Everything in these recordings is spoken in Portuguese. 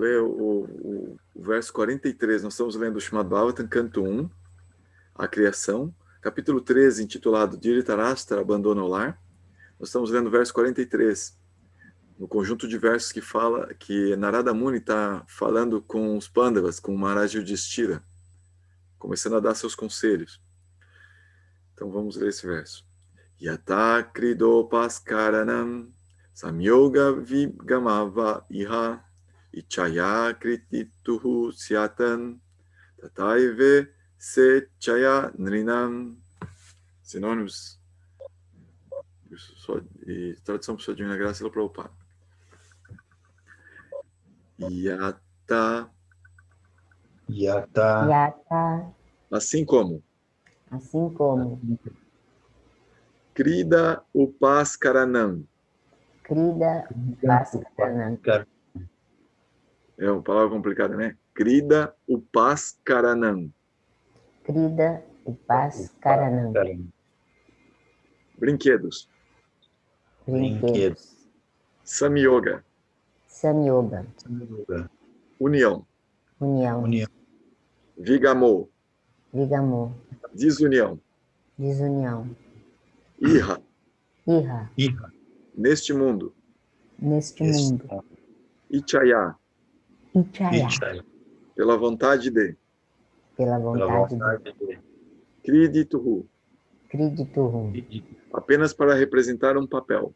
ler o verso 43. Nós estamos lendo o Srimad Bhagavatam, canto 1, a criação. Capítulo 13, intitulado Dhritarashtra abandona o lar. Nós estamos lendo o verso 43, no conjunto de versos que fala que Narada Muni está falando com os Pandavas, com o Maharaj Yudhishthira, começando a dar seus conselhos. Então vamos ler esse verso. Yata kridopaskaranam samyoga vigamava iha ichaya kritituhu syatan tataive sechaya nrinam. Sinônimos e tradução por sua divina graça pela Prabhupada. Yata. Assim como Krida Upaskaranam. É uma palavra complicada, né? Krida Upaskaranam. Brinquedos. Samyoga. União. Vigamo. Desunião. Iha. Neste mundo. Ichaya. Pela vontade de. Kridituhu. Apenas para representar um papel.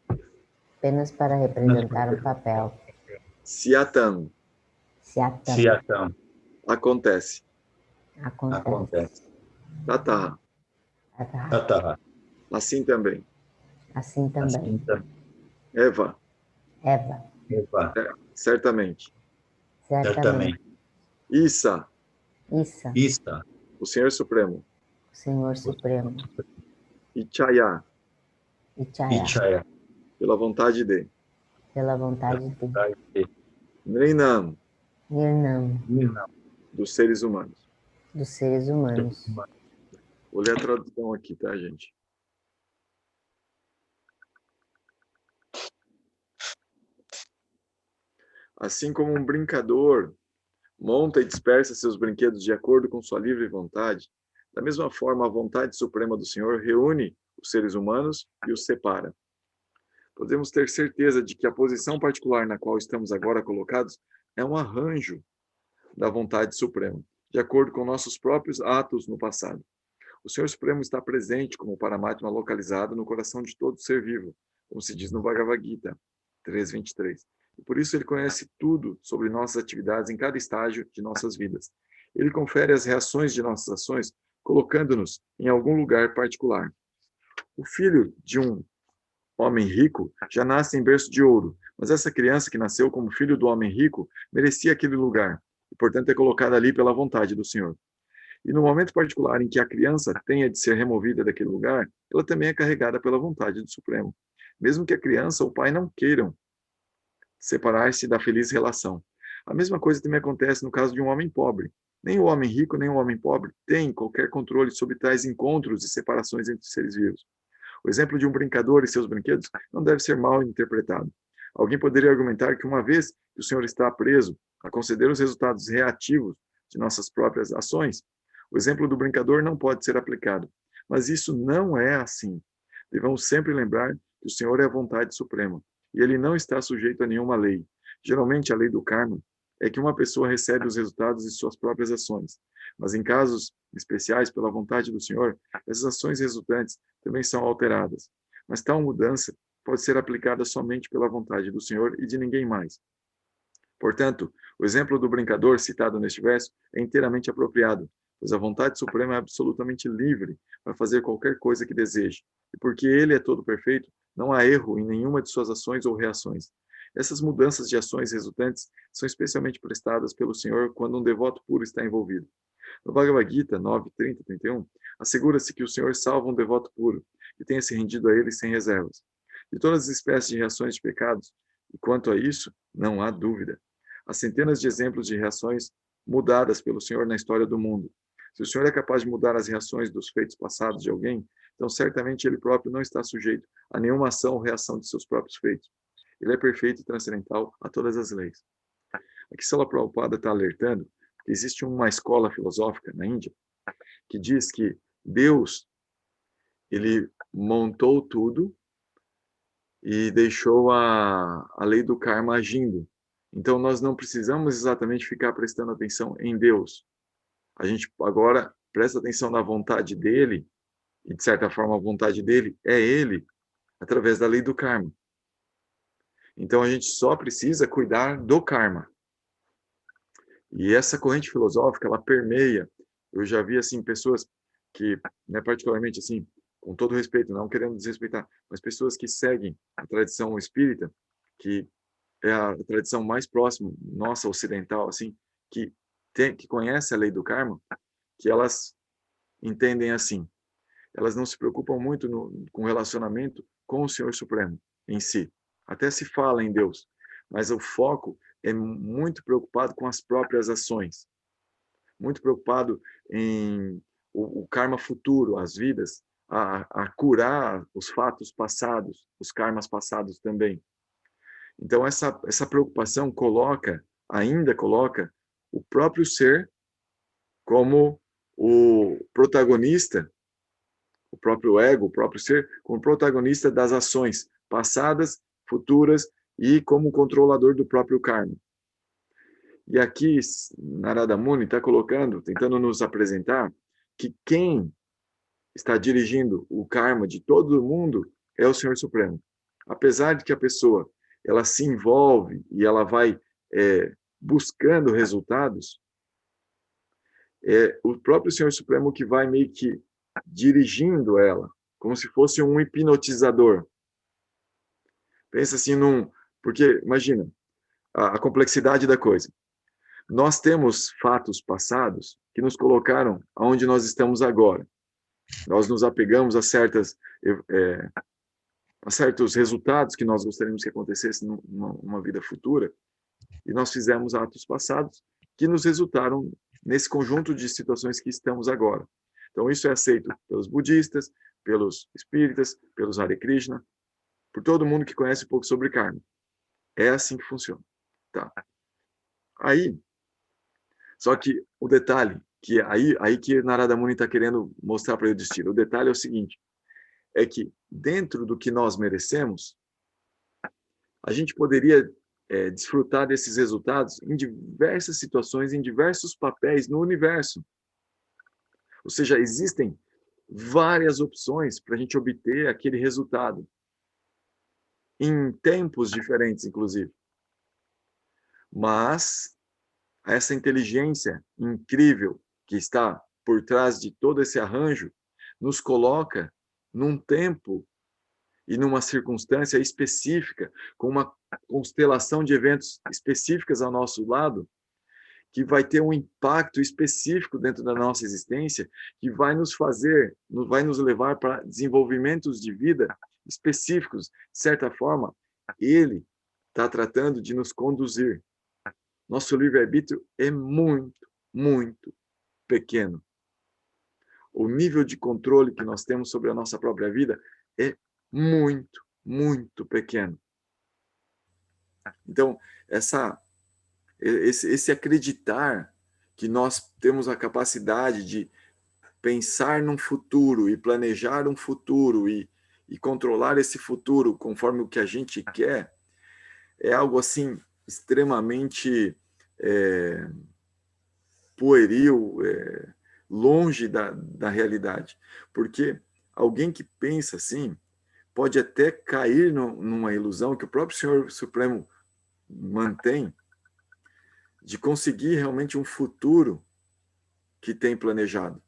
Siatan. Acontece. Tataha. Assim também. Eva. Certamente. Issa. O Senhor Supremo. Ichaya. Pela vontade de. Nrinam. Dos seres humanos. Vou ler a tradução aqui, tá, gente? Assim como um brincador monta e dispersa seus brinquedos de acordo com sua livre vontade, da mesma forma a vontade suprema do Senhor reúne os seres humanos e os separa. Podemos ter certeza de que a posição particular na qual estamos agora colocados é um arranjo da vontade suprema, de acordo com nossos próprios atos no passado. O Senhor Supremo está presente como Paramatma localizado no coração de todo ser vivo, como se diz no Bhagavad Gita 3.23. E por isso ele conhece tudo sobre nossas atividades em cada estágio de nossas vidas. Ele confere as reações de nossas ações, colocando-nos em algum lugar particular. O filho de um homem rico já nasce em berço de ouro, mas essa criança que nasceu como filho do homem rico merecia aquele lugar, e portanto é colocada ali pela vontade do Senhor. E no momento particular em que a criança tenha de ser removida daquele lugar, ela também é carregada pela vontade do Supremo. Mesmo que a criança ou o pai não queiram separar-se da feliz relação. A mesma coisa também acontece no caso de um homem pobre. Nem o homem rico, nem o homem pobre tem qualquer controle sobre tais encontros e separações entre seres vivos. O exemplo de um brincador e seus brinquedos não deve ser mal interpretado. Alguém poderia argumentar que uma vez que o Senhor está preso a conceder os resultados reativos de nossas próprias ações, o exemplo do brincador não pode ser aplicado. Mas isso não é assim. Devemos sempre lembrar que o Senhor é a vontade suprema, e ele não está sujeito a nenhuma lei. Geralmente, a lei do karma é que uma pessoa recebe os resultados de suas próprias ações. Mas em casos especiais, pela vontade do Senhor, essas ações resultantes também são alteradas. Mas tal mudança pode ser aplicada somente pela vontade do Senhor e de ninguém mais. Portanto, o exemplo do brincador citado neste verso é inteiramente apropriado, pois a vontade suprema é absolutamente livre para fazer qualquer coisa que deseje. E porque ele é todo perfeito, não há erro em nenhuma de suas ações ou reações. Essas mudanças de ações resultantes são especialmente prestadas pelo Senhor quando um devoto puro está envolvido. No Bhagavad Gita 9:30-31, assegura-se que o Senhor salva um devoto puro, que tenha se rendido a ele sem reservas, de todas as espécies de reações de pecados, e quanto a isso, não há dúvida. Há centenas de exemplos de reações mudadas pelo Senhor na história do mundo. Se o Senhor é capaz de mudar as reações dos feitos passados de alguém, então certamente ele próprio não está sujeito a nenhuma ação ou reação de seus próprios feitos. Ele é perfeito e transcendental a todas as leis. Aqui Srila Prabhupada está alertando que existe uma escola filosófica na Índia que diz que Deus, ele montou tudo e deixou a lei do karma agindo. Então, nós não precisamos exatamente ficar prestando atenção em Deus. A gente agora presta atenção na vontade dele, e de certa forma a vontade dele é ele, através da lei do karma. Então, a gente só precisa cuidar do karma. E essa corrente filosófica, ela permeia. Eu já vi, assim, pessoas que, né, particularmente, assim, com todo respeito, não querendo desrespeitar, mas pessoas que seguem a tradição espírita, que é a tradição mais próxima, nossa, ocidental, assim, que conhece a lei do karma, que elas entendem assim. Elas não se preocupam muito com o relacionamento com o Senhor Supremo em si. Até se fala em Deus, mas o foco é muito preocupado com as próprias ações, muito preocupado em o karma futuro, as vidas, a curar os fatos passados, os karmas passados também. Então, essa preocupação ainda coloca o próprio ser como o protagonista, o próprio ego, o próprio ser, como protagonista das ações passadas, futuras e como controlador do próprio karma. E aqui, Narada Muni está colocando, tentando nos apresentar, que quem está dirigindo o karma de todo mundo é o Senhor Supremo. Apesar de que a pessoa ela se envolve e ela vai buscando resultados, é o próprio Senhor Supremo que vai meio que dirigindo ela, como se fosse um hipnotizador. Pensa assim porque imagina a complexidade da coisa. Nós temos fatos passados que nos colocaram aonde nós estamos agora. Nós nos apegamos a certos resultados que nós gostaríamos que acontecesse numa vida futura, e nós fizemos atos passados que nos resultaram nesse conjunto de situações que estamos agora. Então, isso é aceito pelos budistas, pelos espíritas, pelos Hare Krishna, por todo mundo que conhece um pouco sobre karma. É assim que funciona. Tá. Aí, só que o detalhe, que aí que Narada Muni está querendo mostrar para o Yudhishthira, o detalhe é o seguinte, é que dentro do que nós merecemos, a gente poderia desfrutar desses resultados em diversas situações, em diversos papéis no universo. Ou seja, existem várias opções para a gente obter aquele resultado, em tempos diferentes, inclusive. Mas essa inteligência incrível que está por trás de todo esse arranjo nos coloca num tempo e numa circunstância específica, com uma constelação de eventos específicas ao nosso lado, que vai ter um impacto específico dentro da nossa existência, que vai vai nos levar para desenvolvimentos de vida específicos. De certa forma, ele está tratando de nos conduzir. Nosso livre-arbítrio é muito, muito pequeno. O nível de controle que nós temos sobre a nossa própria vida é muito, muito pequeno. Então, esse acreditar que nós temos a capacidade de pensar num futuro e planejar um futuro e controlar esse futuro conforme o que a gente quer, é algo assim extremamente pueril, longe da realidade. Porque alguém que pensa assim pode até cair numa ilusão que o próprio Senhor Supremo mantém, de conseguir realmente um futuro que tem planejado.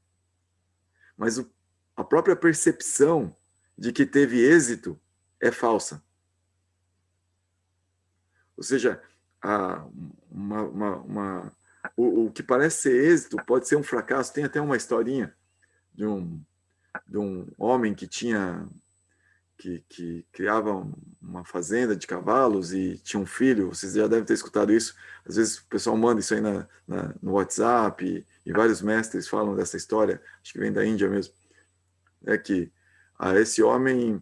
Mas a própria percepção de que teve êxito é falsa. Ou seja, o que parece ser êxito pode ser um fracasso. Tem até uma historinha de um homem que criava uma fazenda de cavalos e tinha um filho. Vocês já devem ter escutado isso. Às vezes o pessoal manda isso aí no WhatsApp e vários mestres falam dessa história, acho que vem da Índia mesmo. É que esse homem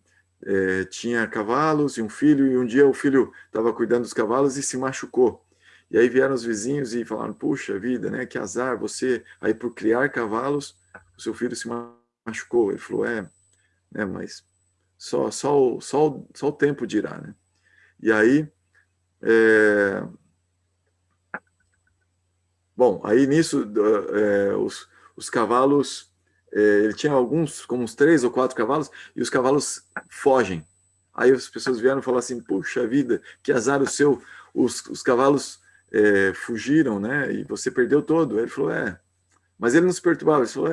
tinha cavalos e um filho, e um dia o filho estava cuidando dos cavalos e se machucou. E aí vieram os vizinhos e falaram, puxa vida, né, que azar, você, aí por criar cavalos, o seu filho se machucou. Ele falou, né, mas só o tempo dirá, né? E aí, é, bom, aí nisso, os cavalos, ele tinha alguns, como uns 3 ou 4 cavalos, e os cavalos fogem. Aí as pessoas vieram e falaram assim, puxa vida, que azar o seu, os cavalos fugiram, né, e você perdeu todo. Aí ele falou, mas ele não se perturbava, ele falou,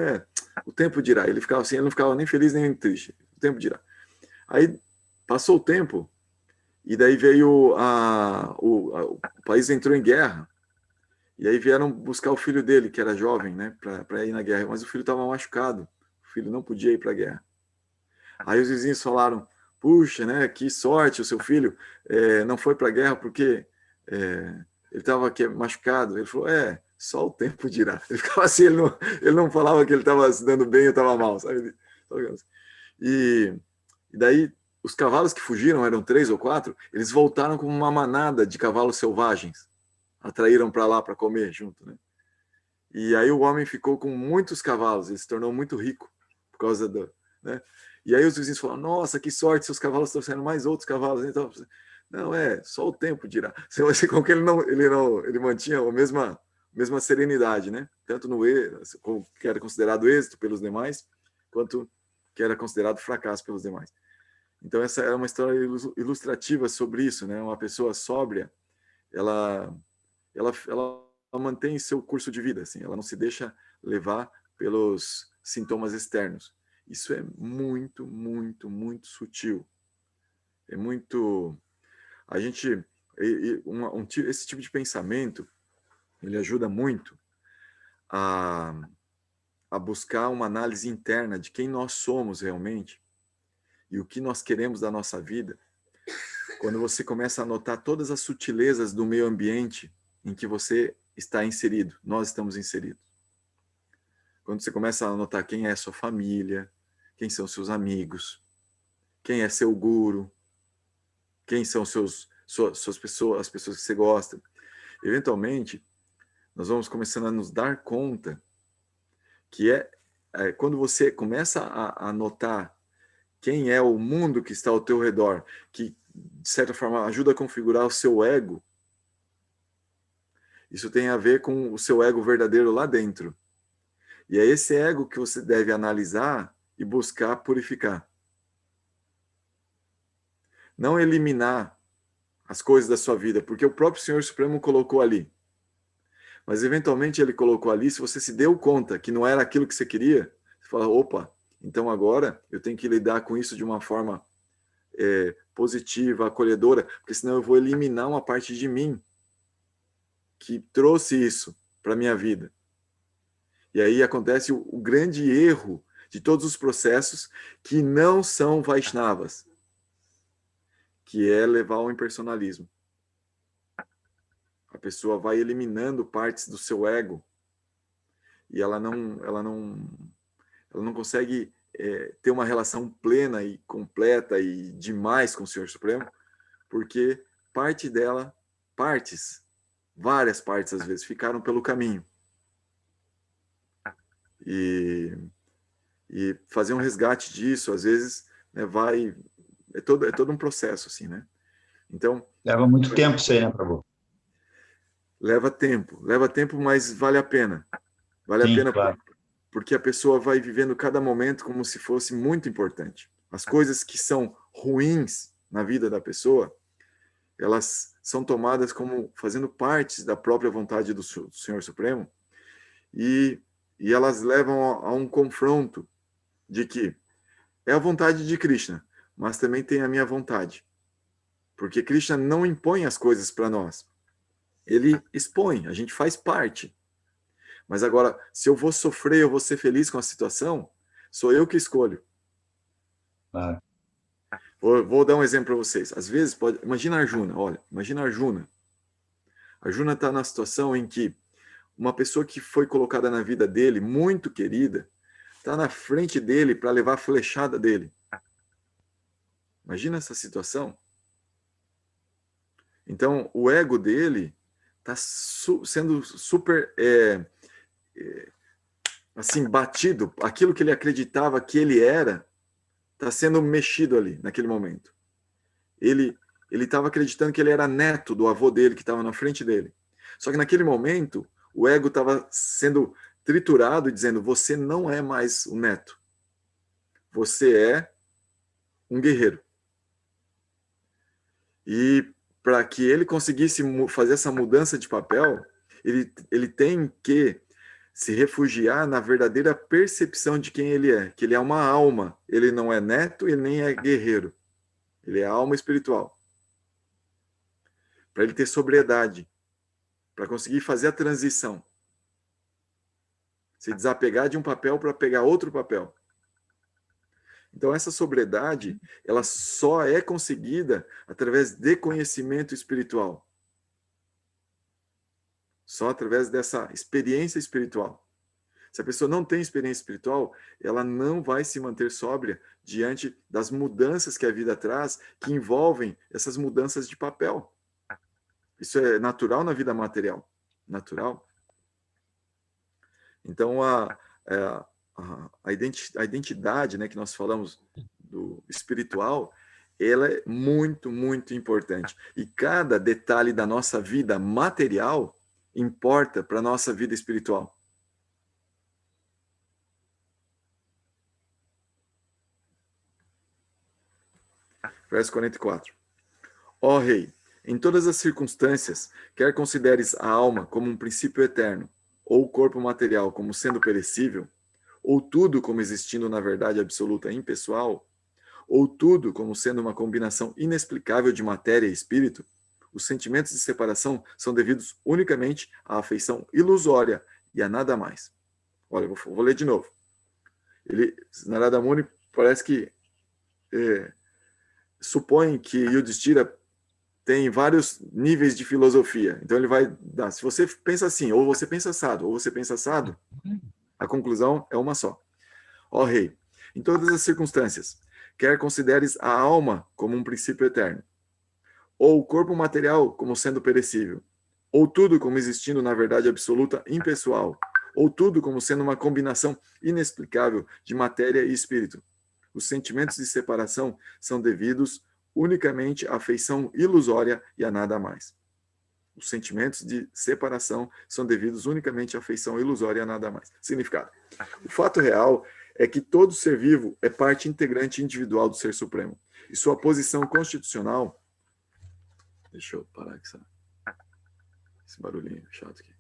o tempo dirá. Ele ficava assim, ele não ficava nem feliz nem triste, o tempo dirá. Aí passou o tempo, e daí veio o país entrou em guerra, e aí vieram buscar o filho dele, que era jovem, né, para ir na guerra, mas o filho estava machucado, o filho não podia ir para a guerra. Aí os vizinhos falaram, puxa, né, que sorte, o seu filho não foi para a guerra porque ele estava machucado. Ele falou, só o tempo dirá. Ele ficava assim, ele não falava que ele estava se dando bem ou estava mal, sabe? E, e daí os cavalos que fugiram, eram 3 ou 4, eles voltaram como uma manada de cavalos selvagens, atraíram para lá para comer junto, né? E aí o homem ficou com muitos cavalos, ele se tornou muito rico por causa do, né? E aí os vizinhos falaram, nossa, que sorte, seus cavalos estão saindo mais outros cavalos. Então, não, só o tempo dirá. Com que ele mantinha a mesma serenidade, né? Tanto no que era considerado êxito pelos demais, quanto que era considerado fracasso pelos demais. Então essa é uma história ilustrativa sobre isso, né? Uma pessoa sóbria, ela mantém seu curso de vida, assim, ela não se deixa levar pelos sintomas externos. Isso é muito, muito, muito sutil. É muito... A gente... esse tipo de pensamento, ele ajuda muito a buscar uma análise interna de quem nós somos realmente e o que nós queremos da nossa vida. Quando você começa a notar todas as sutilezas do meio ambiente em que você está inserido, nós estamos inseridos. Quando você começa a notar quem é sua família, quem são seus amigos, quem é seu guru, quem são suas pessoas, as pessoas que você gosta. Eventualmente, nós vamos começando a nos dar conta que quando você começa a notar quem é o mundo que está ao teu redor, que de certa forma ajuda a configurar o seu ego, isso tem a ver com o seu ego verdadeiro lá dentro. E é esse ego que você deve analisar e buscar purificar. Não eliminar as coisas da sua vida, porque o próprio Senhor Supremo colocou ali. Mas eventualmente ele colocou ali, se você se deu conta que não era aquilo que você queria, você fala, opa, então agora eu tenho que lidar com isso de uma forma positiva, acolhedora, porque senão eu vou eliminar uma parte de mim que trouxe isso para a minha vida. E aí acontece o grande erro de todos os processos que não são Vaishnavas, que é levar ao impersonalismo. A pessoa vai eliminando partes do seu ego e ela não consegue ter uma relação plena e completa e demais com o Senhor Supremo, porque várias partes às vezes, ficaram pelo caminho. E fazer um resgate disso, às vezes, né, é todo um processo, assim, né? Então... Leva muito tempo isso aí, né, Prabhu? Leva tempo, mas vale a pena. Vale a Sim, pena claro. porque a pessoa vai vivendo cada momento como se fosse muito importante. As coisas que são ruins na vida da pessoa, elas são tomadas como fazendo parte da própria vontade do Senhor Supremo e elas levam a um confronto de que é a vontade de Krishna, mas também tem a minha vontade. Porque Krishna não impõe as coisas para nós. Ele expõe, a gente faz parte. Mas agora, se eu vou sofrer, eu vou ser feliz com a situação, sou eu que escolho. Claro. Vou dar um exemplo para vocês. Às vezes, imagina a Arjuna, olha, imagina a Arjuna. A Arjuna está na situação em que uma pessoa que foi colocada na vida dele, muito querida, está na frente dele para levar a flechada dele. Imagina essa situação. Então, o ego dele está sendo super assim, batido. Aquilo que ele acreditava que ele era está sendo mexido ali, naquele momento. Ele estava acreditando que ele era neto do avô dele, que estava na frente dele. Só que naquele momento, o ego estava sendo triturado e dizendo: você não é mais o neto. Você é um guerreiro. E para que ele conseguisse fazer essa mudança de papel, ele tem que se refugiar na verdadeira percepção de quem ele é, que ele é uma alma. Ele não é neto, ele nem é guerreiro. Ele é alma espiritual. Para ele ter sobriedade, para conseguir fazer a transição. Se desapegar de um papel para pegar outro papel. Então, essa sobriedade, ela só é conseguida através de conhecimento espiritual. Só através dessa experiência espiritual. Se a pessoa não tem experiência espiritual, ela não vai se manter sóbria diante das mudanças que a vida traz, que envolvem essas mudanças de papel. Isso é natural na vida material. Natural. Então, a identidade, né, que nós falamos do espiritual, ela é muito, muito importante. E cada detalhe da nossa vida material importa para a nossa vida espiritual. Verso 44. Ó Rei, em todas as circunstâncias, quer consideres a alma como um princípio eterno, ou o corpo material como sendo perecível, ou tudo como existindo na verdade absoluta e impessoal, ou tudo como sendo uma combinação inexplicável de matéria e espírito, os sentimentos de separação são devidos unicamente à afeição ilusória e a nada mais. Olha, eu vou ler de novo. Narada Muni parece que supõe que Yudhishthira tem vários níveis de filosofia. Então ele vai dar, se você pensa assim, ou você pensa assado, ou você pensa assado, a conclusão é uma só. Ó Rei, em todas as circunstâncias, quer consideres a alma como um princípio eterno, ou o corpo material como sendo perecível, ou tudo como existindo na verdade absoluta impessoal, ou tudo como sendo uma combinação inexplicável de matéria e espírito. Os sentimentos de separação são devidos unicamente à afeição ilusória e a nada mais. Os sentimentos de separação são devidos unicamente à afeição ilusória e a nada mais. Significado. O fato real é que todo ser vivo é parte integrante individual do Ser Supremo. E sua posição constitucional... Deixa eu parar com esse barulhinho chato aqui.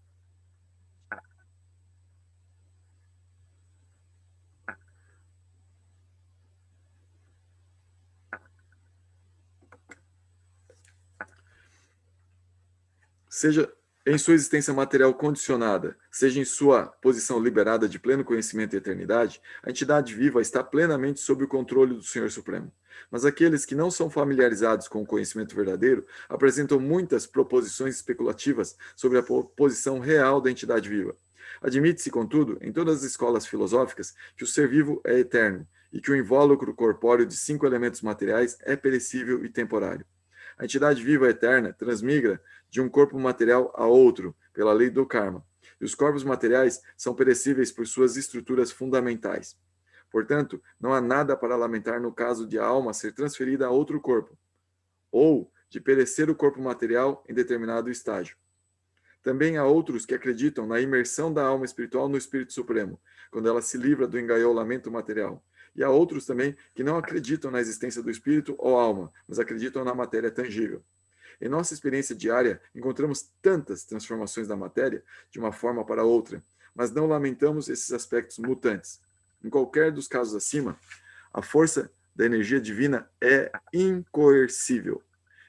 Seja em sua existência material condicionada, seja em sua posição liberada de pleno conhecimento e eternidade, a entidade viva está plenamente sob o controle do Senhor Supremo. Mas aqueles que não são familiarizados com o conhecimento verdadeiro apresentam muitas proposições especulativas sobre a posição real da entidade viva. Admite-se, contudo, em todas as escolas filosóficas, que o ser vivo é eterno e que o invólucro corpóreo de 5 elementos materiais é perecível e temporário. A entidade viva eterna transmigra de um corpo material a outro, pela lei do karma. E os corpos materiais são perecíveis por suas estruturas fundamentais. Portanto, não há nada para lamentar no caso de a alma ser transferida a outro corpo, ou de perecer o corpo material em determinado estágio. Também há outros que acreditam na imersão da alma espiritual no Espírito Supremo, quando ela se livra do engaiolamento material. E há outros também que não acreditam na existência do espírito ou alma, mas acreditam na matéria tangível. Em nossa experiência diária, encontramos tantas transformações da matéria de uma forma para outra, mas não lamentamos esses aspectos mutantes. Em qualquer dos casos acima, a força da energia divina é incoercível.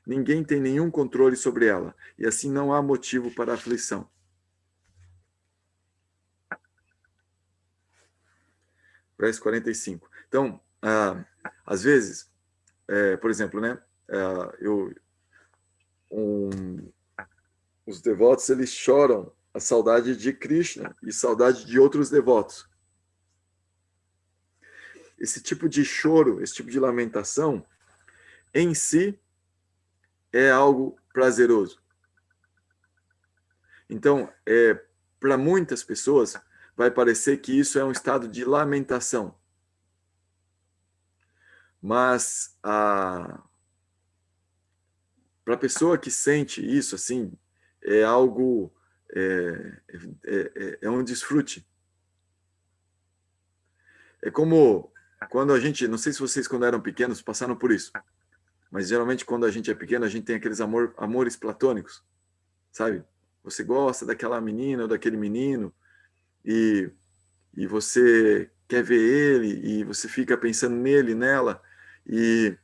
Ninguém tem nenhum controle sobre ela, e assim não há motivo para aflição. Verso 45. Então, às vezes, por exemplo, né, os devotos eles choram a saudade de Krishna e saudade de outros devotos. Esse tipo de choro, esse tipo de lamentação, em si, é algo prazeroso. Então, para muitas pessoas, vai parecer que isso é um estado de lamentação. Mas para a pessoa que sente isso, assim, é algo, é um desfrute. É como quando a gente, não sei se vocês quando eram pequenos passaram por isso, mas geralmente quando a gente é pequeno, a gente tem aqueles amores platônicos, sabe? Você gosta daquela menina ou daquele menino e você quer ver ele e você fica pensando nele, nela, e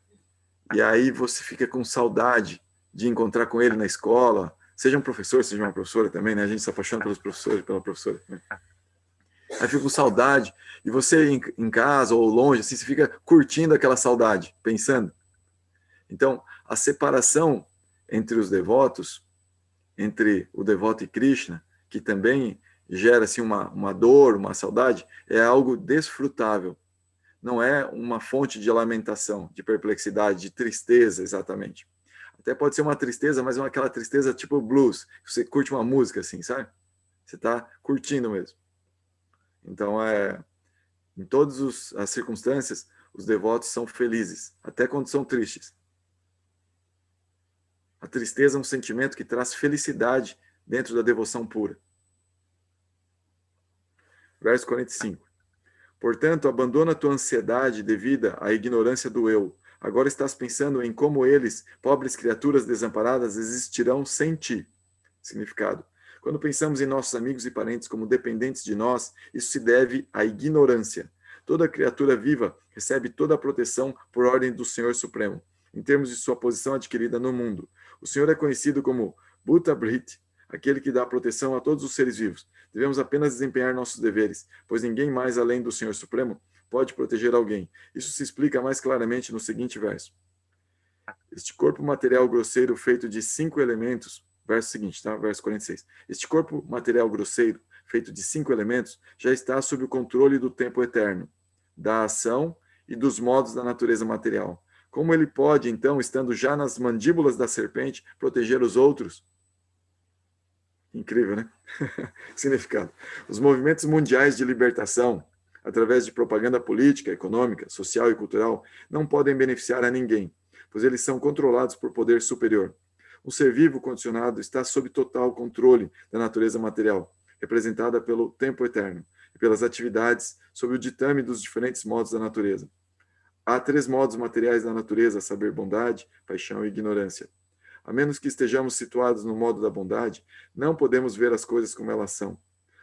aí você fica com saudade de encontrar com ele na escola, seja um professor, seja uma professora também, né? A gente se apaixona pelos professores, pela professora. Né? Aí fica com saudade, e você em casa ou longe, assim, você fica curtindo aquela saudade, pensando. Então, a separação entre os devotos, entre o devoto e Krishna, que também gera assim, uma dor, uma saudade, é algo desfrutável. Não é uma fonte de lamentação, de perplexidade, de tristeza, exatamente. Até pode ser uma tristeza, mas é aquela tristeza tipo blues. Você curte uma música assim, sabe? Você está curtindo mesmo. Então, em todas as circunstâncias, os devotos são felizes, até quando são tristes. A tristeza é um sentimento que traz felicidade dentro da devoção pura. Verso 45. Portanto, abandona tua ansiedade devida à ignorância do eu. Agora estás pensando em como eles, pobres criaturas desamparadas, existirão sem ti. Significado. Quando pensamos em nossos amigos e parentes como dependentes de nós, isso se deve à ignorância. Toda criatura viva recebe toda a proteção por ordem do Senhor Supremo, em termos de sua posição adquirida no mundo. O Senhor é conhecido como Bhuta Bhrit, aquele que dá proteção a todos os seres vivos. Devemos apenas desempenhar nossos deveres, pois ninguém mais além do Senhor Supremo pode proteger alguém. Isso se explica mais claramente no seguinte verso. Este corpo material grosseiro feito de 5 elementos, verso seguinte, tá? Verso 46. Este corpo material grosseiro feito de 5 elementos já está sob o controle do tempo eterno, da ação e dos modos da natureza material. Como ele pode, então, estando já nas mandíbulas da serpente, proteger os outros? Incrível, né? Significado. Os movimentos mundiais de libertação, através de propaganda política, econômica, social e cultural, não podem beneficiar a ninguém, pois eles são controlados por poder superior. Um ser vivo condicionado está sob total controle da natureza material, representada pelo tempo eterno, e pelas atividades sob o ditame dos diferentes modos da natureza. Há 3 modos materiais da natureza, a saber, bondade, paixão e ignorância. A menos que estejamos situados no modo da bondade, não podemos ver as coisas como elas são.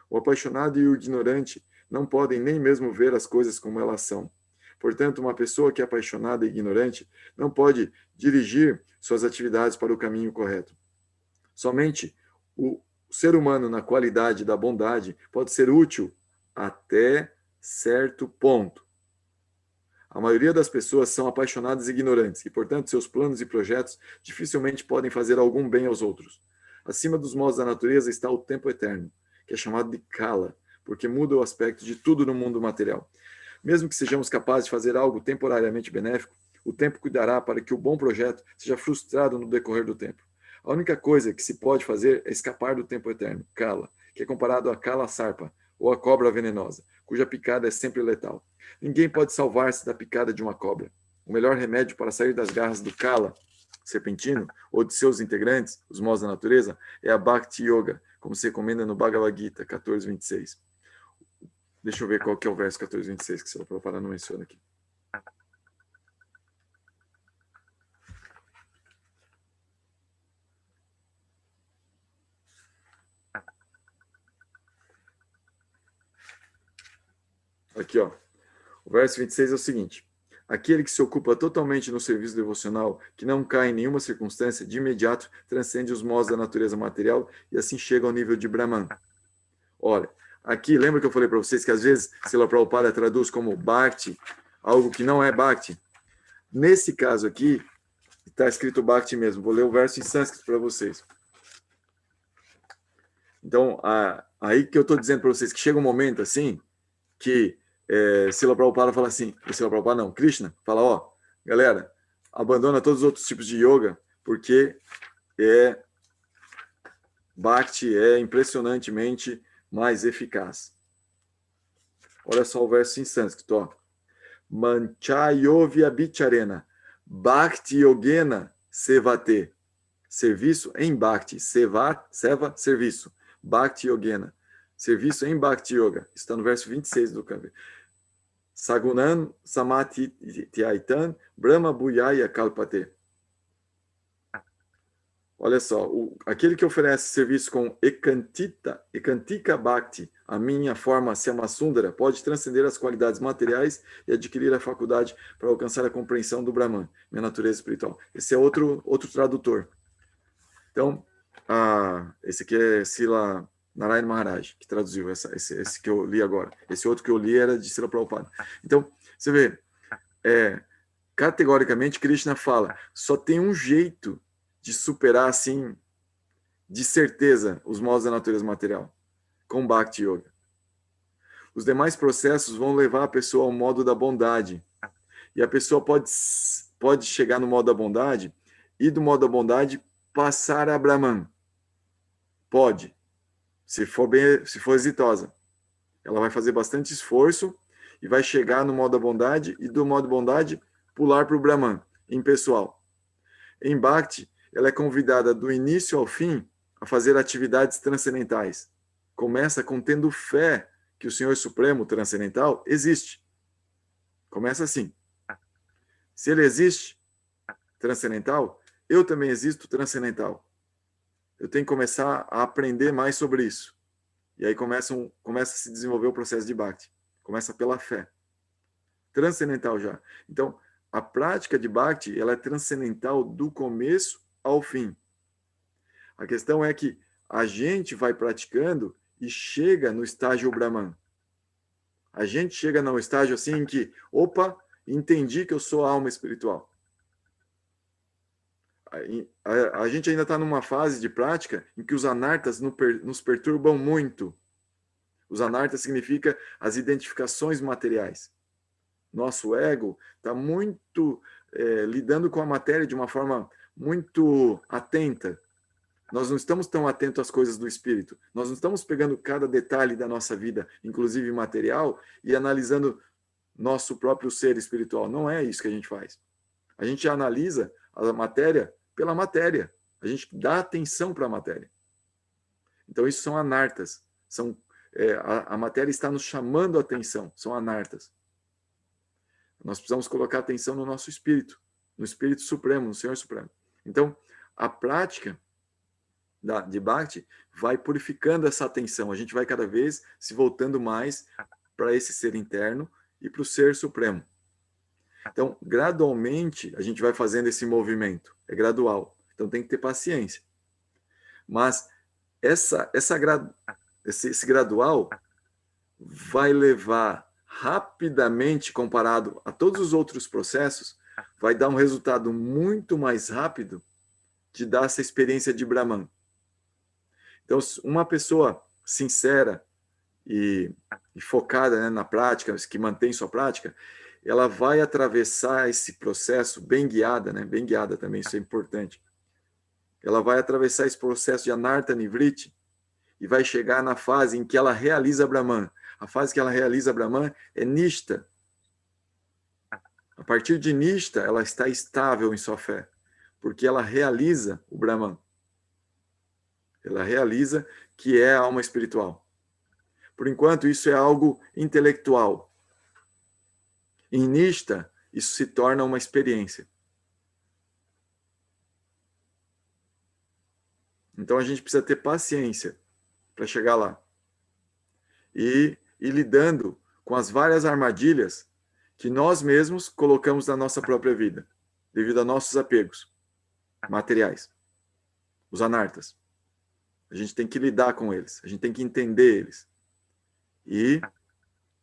O apaixonado e o ignorante não podem nem mesmo ver as coisas como elas são. Portanto, uma pessoa que é apaixonada e ignorante não pode dirigir suas atividades para o caminho correto. Somente o ser humano, na qualidade da bondade, pode ser útil até certo ponto. A maioria das pessoas são apaixonadas e ignorantes, e, portanto, seus planos e projetos dificilmente podem fazer algum bem aos outros. Acima dos modos da natureza está o tempo eterno, que é chamado de Kala, porque muda o aspecto de tudo no mundo material. Mesmo que sejamos capazes de fazer algo temporariamente benéfico, o tempo cuidará para que o bom projeto seja frustrado no decorrer do tempo. A única coisa que se pode fazer é escapar do tempo eterno, Kala, que é comparado a Kala Sarpa, ou a cobra venenosa, cuja picada é sempre letal. Ninguém pode salvar-se da picada de uma cobra. O melhor remédio para sair das garras do Kala, serpentino, ou de seus integrantes, os modos da natureza, é a Bhakti Yoga, como se recomenda no Bhagavad Gita 14:26. Deixa eu ver qual que é o verso 14:26 que o Srila Prabhupada não menciona aqui. Aqui, ó. O verso 26 é o seguinte: aquele que se ocupa totalmente no serviço devocional, que não cai em nenhuma circunstância, de imediato transcende os modos da natureza material e assim chega ao nível de Brahman. Olha, aqui, lembra que eu falei para vocês que às vezes Srila Prabhupada traduz como Bhakti, algo que não é Bhakti? Nesse caso aqui, está escrito Bhakti mesmo. Vou ler o verso em sânscrito para vocês. Então, aí que eu estou dizendo para vocês que chega um momento assim, que Srila Prabhupada fala assim, Srila Prabhupada não, Krishna fala, ó, galera, abandona todos os outros tipos de yoga, porque Bhakti é impressionantemente mais eficaz. Olha só o verso em sânscrito, ó. Manchayovya bicharena, Bhakti yogena sevate. Serviço em Bhakti. Seva, serviço. Bhakti yogena. Serviço em Bhakti Yoga. Está no verso 26 do Kavya. Sagunan samati tyaitan brahma bhuyaya kalpate. Olha só, aquele que oferece serviço com Ekantika Bhakti, a minha forma Syamasundara, pode transcender as qualidades materiais e adquirir a faculdade para alcançar a compreensão do Brahman, minha natureza espiritual. Esse é outro tradutor. Então, esse aqui é Srila Narayana Maharaj, que traduziu esse que eu li agora. Esse outro que eu li era de Srila Prabhupada. Então, você vê, categoricamente, Krishna fala, só tem um jeito de superar, assim, de certeza, os modos da natureza material, com Bhakti Yoga. Os demais processos vão levar a pessoa ao modo da bondade. E a pessoa pode chegar no modo da bondade e do modo da bondade passar a Brahman. Pode, se for exitosa. Ela vai fazer bastante esforço e vai chegar no modo da bondade e do modo da bondade pular para o Brahman, impessoal. Em Bhakti, ela é convidada do início ao fim a fazer atividades transcendentais. Começa com tendo fé que o Senhor Supremo Transcendental existe. Começa assim. Se ele existe, transcendental, eu também existo transcendental. Eu tenho que começar a aprender mais sobre isso. E aí começa a se desenvolver o processo de Bhakti. Começa pela fé. Transcendental já. Então, a prática de Bhakti, ela é transcendental do começo ao fim. A questão é que a gente vai praticando e chega no estágio Brahman. A gente chega no estágio assim em que, opa, entendi que eu sou a alma espiritual. A gente ainda está numa fase de prática em que os anartas nos perturbam muito. Os anartas significa as identificações materiais. Nosso ego está muito lidando com a matéria de uma forma muito atenta. Nós não estamos tão atentos às coisas do espírito. Nós não estamos pegando cada detalhe da nossa vida, inclusive material, e analisando nosso próprio ser espiritual. Não é isso que a gente faz. A gente analisa a matéria pela matéria. A gente dá atenção para a matéria. Então, isso são anartas. A matéria está nos chamando a atenção. São anartas. Nós precisamos colocar atenção no nosso espírito, no Espírito Supremo, no Senhor Supremo. Então, a prática de Bhakti vai purificando essa atenção. A gente vai cada vez se voltando mais para esse ser interno e para o Ser Supremo. Então, gradualmente, a gente vai fazendo esse movimento. É gradual. Então, tem que ter paciência. Mas esse gradual vai levar rapidamente, comparado a todos os outros processos, vai dar um resultado muito mais rápido de dar essa experiência de Brahman. Então, uma pessoa sincera e focada, né, na prática, que mantém sua prática, ela vai atravessar esse processo bem guiada, né? Bem guiada também, isso é importante. Ela vai atravessar esse processo de Anarta Nivriti e vai chegar na fase em que ela realiza Brahman. A fase que ela realiza Brahman é Nishta. A partir de Nishta, ela está estável em sua fé, porque ela realiza o Brahman. Ela realiza que é a alma espiritual. Por enquanto, isso é algo intelectual. Em Nishta, isso se torna uma experiência. Então, a gente precisa ter paciência para chegar lá. E lidando com as várias armadilhas que nós mesmos colocamos na nossa própria vida, devido a nossos apegos materiais, os anartas. A gente tem que lidar com eles, a gente tem que entender eles. E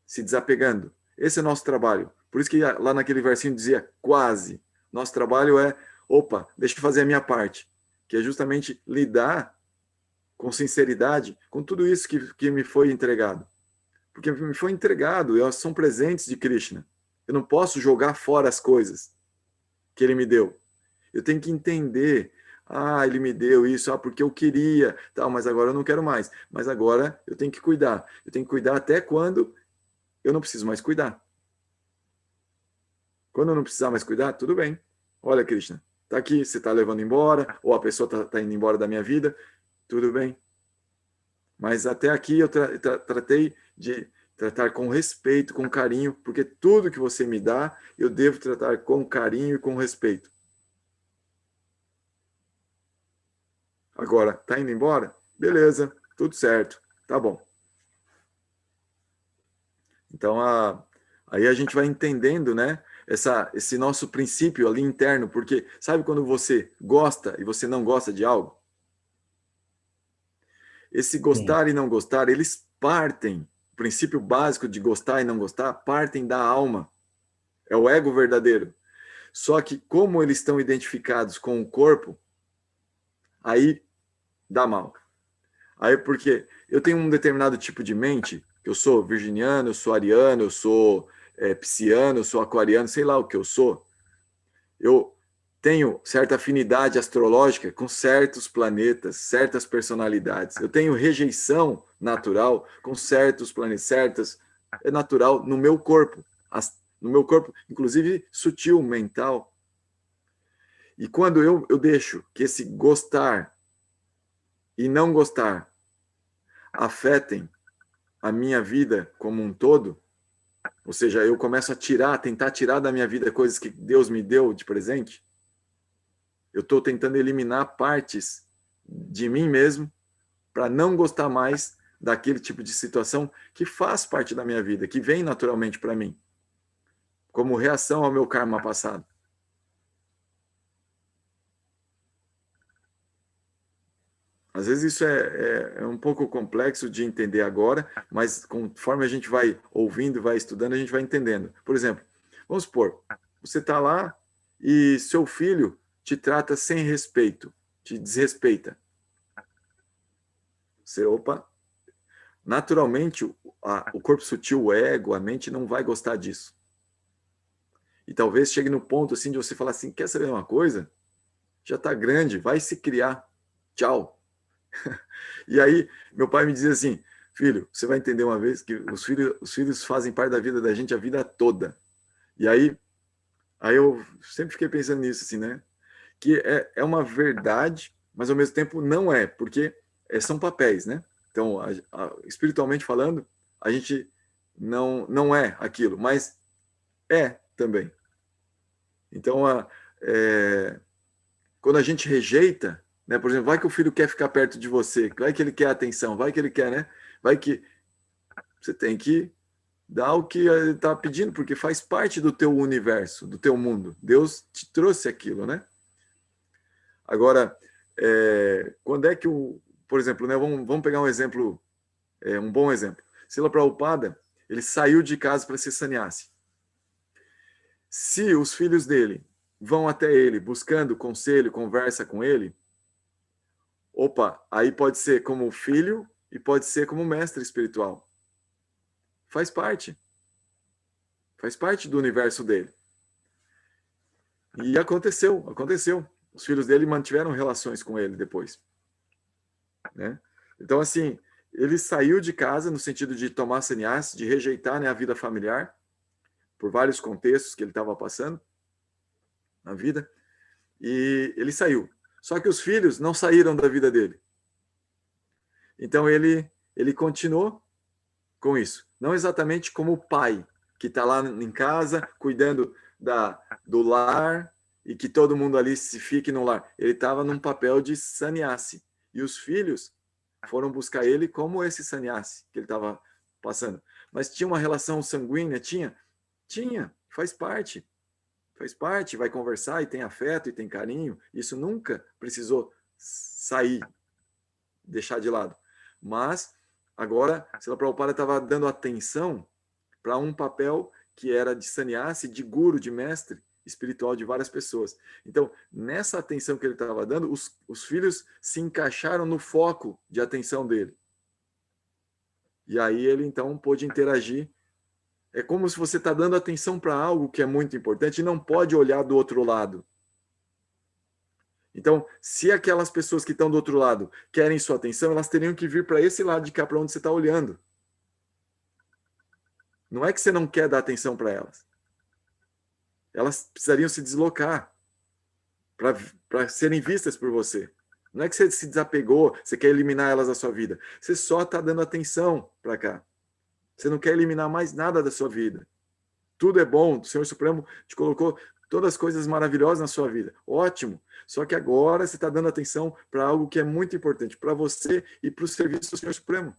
se desapegando. Esse é o nosso trabalho. Por isso que lá naquele versinho dizia quase. Nosso trabalho é, opa, deixa eu fazer a minha parte, que é justamente lidar com sinceridade com tudo isso que me foi entregado. Porque me foi entregado, elas são presentes de Krishna. Eu não posso jogar fora as coisas que ele me deu. Eu tenho que entender Ah, ele me deu isso, porque eu queria, tal, mas agora eu não quero mais. Mas agora eu tenho que cuidar. Eu tenho que cuidar até quando eu não preciso mais cuidar. Quando eu não precisar mais cuidar, tudo bem. Olha, Krishna, tá aqui, você está levando embora, ou a pessoa tá indo embora da minha vida, tudo bem. Mas até aqui eu tratei de tratar com respeito, com carinho, porque tudo que você me dá, eu devo tratar com carinho e com respeito. Agora, tá indo embora? Beleza, tudo certo, tá bom. Então, aí a gente vai entendendo, né, esse nosso princípio ali interno, porque sabe quando você gosta e você não gosta de algo? Esse Sim. gostar e não gostar, eles partem, o princípio básico de gostar e não gostar, partem da alma. É o ego verdadeiro. Só que como eles estão identificados com o corpo, aí dá mal. Aí porque eu tenho um determinado tipo de mente, que eu sou virginiano, eu sou ariano, eu sou pisciano, eu sou aquariano, sei lá o que eu sou. Eu tenho certa afinidade astrológica com certos planetas, certas personalidades. Eu tenho rejeição natural com certos planetas, certas é natural no meu corpo, no meu corpo, inclusive sutil, mental. E quando eu deixo que esse gostar e não gostar afetem a minha vida como um todo, ou seja, eu começo a tentar tirar da minha vida coisas que Deus me deu de presente, eu estou tentando eliminar partes de mim mesmo para não gostar mais daquele tipo de situação que faz parte da minha vida, que vem naturalmente para mim, como reação ao meu karma passado. Às vezes isso é um pouco complexo de entender agora, mas conforme a gente vai ouvindo, vai estudando, a gente vai entendendo. Por exemplo, vamos supor, você está lá e seu filho te trata sem respeito, te desrespeita. Você, opa, naturalmente o corpo sutil, o ego, a mente não vai gostar disso. E talvez chegue no ponto assim de você falar assim, quer saber uma coisa? Já está grande, vai se criar. Tchau. E aí, meu pai me dizia assim, filho, você vai entender uma vez que os filhos fazem parte da vida da gente a vida toda. E aí eu sempre fiquei pensando nisso, assim, né? Que é uma verdade, mas ao mesmo tempo não é, porque são papéis, né? Então, espiritualmente falando, a gente não é aquilo, mas é também. Então, quando a gente rejeita, né? Por exemplo, vai que o filho quer ficar perto de você, vai que ele quer atenção, vai que ele quer, né? Vai que você tem que dar o que ele está pedindo, porque faz parte do teu universo, do teu mundo. Deus te trouxe aquilo, né? Agora, quando é que por exemplo, né? Vamos pegar um exemplo, um bom exemplo. Srila Prabhupada, ele saiu de casa para ser sannyasi. Se os filhos dele vão até ele buscando conselho, conversa com ele, opa, aí pode ser como filho e pode ser como mestre espiritual. Faz parte. Faz parte do universo dele. E aconteceu. Os filhos dele mantiveram relações com ele depois. Né? Então, assim, ele saiu de casa no sentido de tomar sannyas, de rejeitar, né, a vida familiar, por vários contextos que ele estava passando na vida, e ele saiu. Só que os filhos não saíram da vida dele. Então, ele continuou com isso. Não exatamente como o pai, que está lá em casa, cuidando do lar, e que todo mundo ali se fique no lar. Ele estava num papel de sannyasi. E os filhos foram buscar ele como esse sannyasi que ele estava passando. Mas tinha uma relação sanguínea? Tinha, faz parte. Faz parte, vai conversar e tem afeto e tem carinho. Isso nunca precisou sair, deixar de lado. Mas agora, Srila Prabhupada estava dando atenção para um papel que era de sannyasi, de guru, de mestre espiritual de várias pessoas. Então, nessa atenção que ele estava dando, os filhos se encaixaram no foco de atenção dele. E aí ele, então, pôde interagir. É como se você está dando atenção para algo que é muito importante e não pode olhar do outro lado. Então, se aquelas pessoas que estão do outro lado querem sua atenção, elas teriam que vir para esse lado de cá, para onde você está olhando. Não é que você não quer dar atenção para elas. Elas precisariam se deslocar para serem vistas por você. Não é que você se desapegou, você quer eliminar elas da sua vida. Você só está dando atenção para cá. Você não quer eliminar mais nada da sua vida. Tudo é bom, o Senhor Supremo te colocou todas as coisas maravilhosas na sua vida. Ótimo. Só que agora você está dando atenção para algo que é muito importante para você e para o serviço do Senhor Supremo.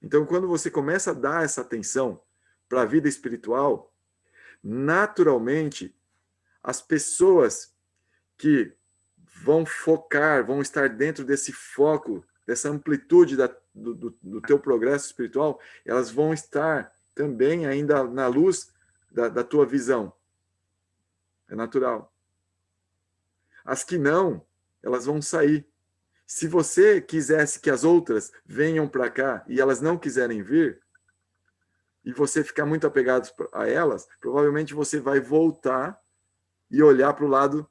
Então, quando você começa a dar essa atenção para a vida espiritual, naturalmente, as pessoas que vão focar, vão estar dentro desse foco, dessa amplitude do teu progresso espiritual, elas vão estar também ainda na luz da tua visão. É natural. As que não, elas vão sair. Se você quisesse que as outras venham para cá e elas não quiserem vir, e você ficar muito apegado a elas, provavelmente você vai voltar e olhar para o lado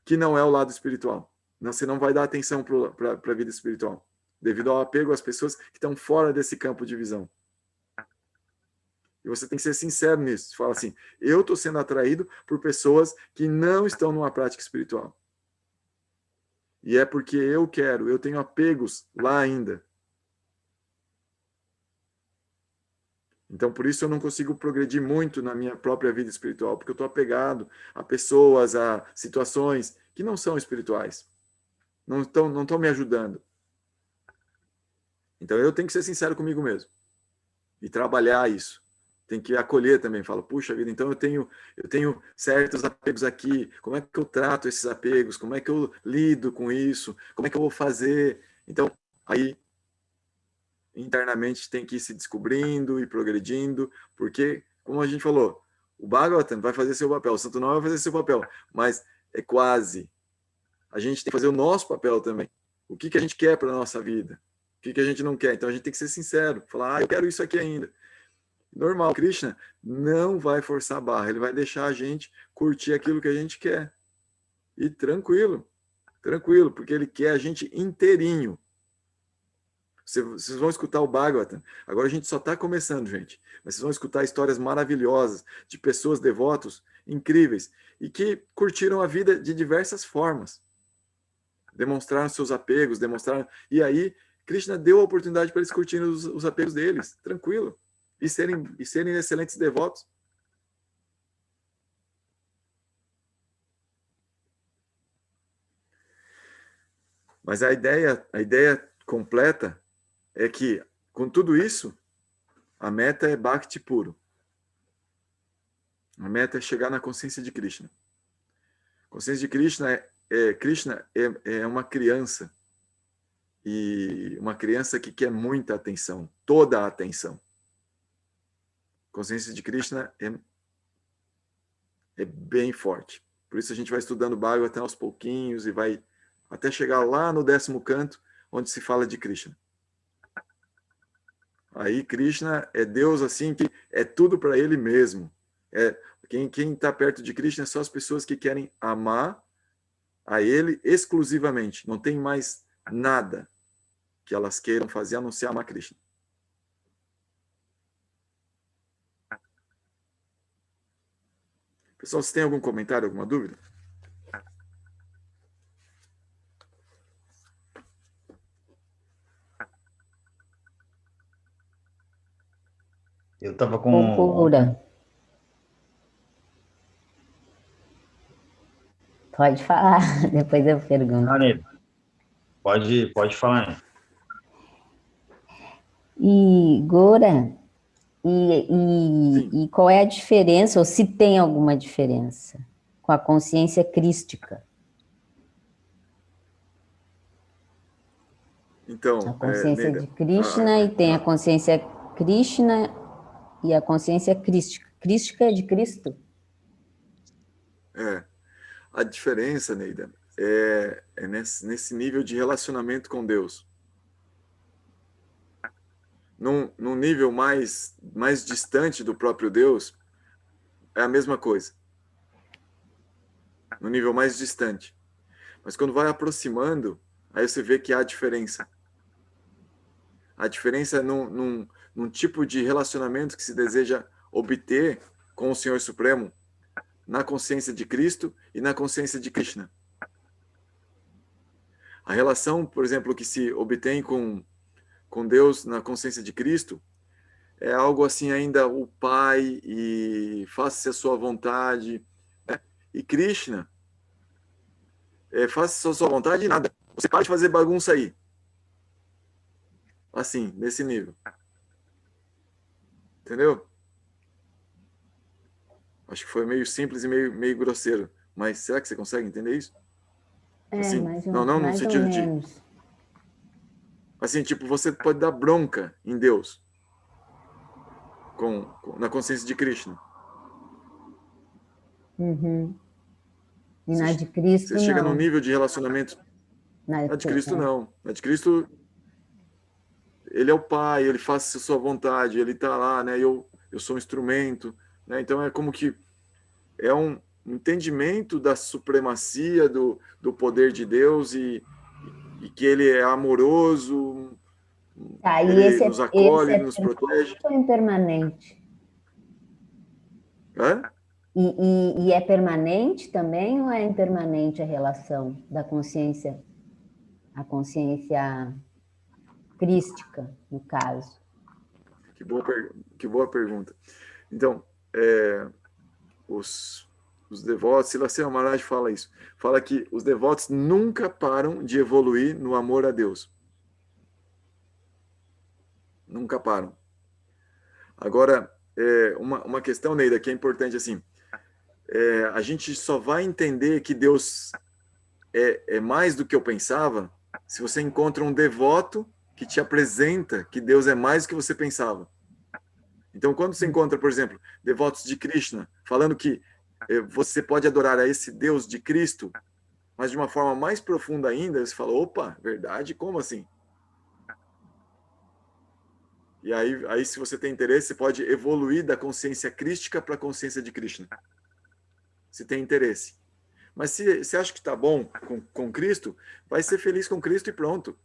que não é o lado espiritual. Não, você não vai dar atenção para a vida espiritual, devido ao apego às pessoas que estão fora desse campo de visão. E você tem que ser sincero nisso. Você fala assim, eu estou sendo atraído por pessoas que não estão numa prática espiritual. E é porque eu tenho apegos lá ainda. Então, por isso eu não consigo progredir muito na minha própria vida espiritual, porque eu estou apegado a pessoas, a situações que não são espirituais. Não estão me ajudando. Então, eu tenho que ser sincero comigo mesmo. E trabalhar isso. Tem que acolher também. Falo, puxa vida, então eu tenho certos apegos aqui. Como é que eu trato esses apegos? Como é que eu lido com isso? Como é que eu vou fazer? Então, aí internamente tem que ir se descobrindo e progredindo, porque, como a gente falou, o Bhagavatam vai fazer seu papel, o Santo Nome vai fazer seu papel, mas é quase. A gente tem que fazer o nosso papel também. O que a gente quer para a nossa vida? O que a gente não quer? Então a gente tem que ser sincero, falar, eu quero isso aqui ainda. Normal, Krishna não vai forçar a barra, ele vai deixar a gente curtir aquilo que a gente quer. E tranquilo, porque ele quer a gente inteirinho. Vocês vão escutar o Bhagavatam. Agora a gente só está começando, gente. Mas vocês vão escutar histórias maravilhosas de pessoas devotos incríveis e que curtiram a vida de diversas formas. Demonstraram seus apegos, E aí, Krishna deu a oportunidade para eles curtirem os apegos deles, tranquilo. E serem excelentes devotos. Mas a ideia completa é que, com tudo isso, a meta é Bhakti puro. A meta é chegar na consciência de Krishna. A consciência de Krishna Krishna é uma criança. E uma criança que quer muita atenção, toda a atenção. A consciência de Krishna é bem forte. Por isso a gente vai estudando Bhagavatam aos pouquinhos e vai até chegar lá no 10º canto, onde se fala de Krishna. Aí Krishna é Deus assim que é tudo para ele mesmo. Quem está perto de Krishna são as pessoas que querem amar a ele exclusivamente. Não tem mais nada que elas queiram fazer a não ser amar Krishna. Pessoal, se tem algum comentário, alguma dúvida? Eu estava com... Procura. Pode falar, depois eu pergunto. Pode falar. E, Gora, e qual é a diferença, ou se tem alguma diferença, com a consciência crística? Então, a consciência Neida, de Krishna e tem a consciência Krishna e a consciência crística. Crística é de Cristo? A diferença, Neida, é nesse nível de relacionamento com Deus. Num nível mais distante do próprio Deus, é a mesma coisa. no nível mais distante. Mas quando vai aproximando, aí você vê que há diferença. A diferença é num tipo de relacionamento que se deseja obter com o Senhor Supremo, na consciência de Cristo e na consciência de Krishna. A relação, por exemplo, que se obtém com Deus na consciência de Cristo é algo assim ainda o Pai e faça-se a sua vontade. Né? E Krishna, faça-se a sua vontade e nada. Você pode fazer bagunça aí. Assim, nesse nível. Entendeu? Acho que foi meio simples e meio grosseiro. Mas será que você consegue entender isso? Assim, mais não no mais ou sentido de... menos. Assim, tipo, você pode dar bronca em Deus. Na consciência de Krishna. Uhum. E na de Cristo, você chega não. num nível de relacionamento... Na de Cristo, não. Na de Cristo, ele é o Pai, ele faz a sua vontade, ele está lá, né? Eu sou um instrumento, né? Então é como que é um entendimento da supremacia do poder de Deus e que ele é amoroso, ele esse nos acolhe, é ele nos protege. ou impermanente? Hã? E é permanente também ou é impermanente a relação da consciência, a consciência crística, no caso? Que boa pergunta. Então, os devotos, Silasema Maharaj fala isso, fala que os devotos nunca param de evoluir no amor a Deus. Nunca param. Agora, uma questão, Neida, que é importante assim, a gente só vai entender que Deus é mais do que eu pensava se você encontra um devoto que te apresenta que Deus é mais do que você pensava. Então, quando você encontra, por exemplo, devotos de Krishna, falando que você pode adorar a esse Deus de Cristo, mas de uma forma mais profunda ainda, você fala, opa, verdade? Como assim? E aí, se você tem interesse, você pode evoluir da consciência crística para a consciência de Krishna. Se tem interesse. Mas se você acha que está bom com Cristo, vai ser feliz com Cristo e pronto.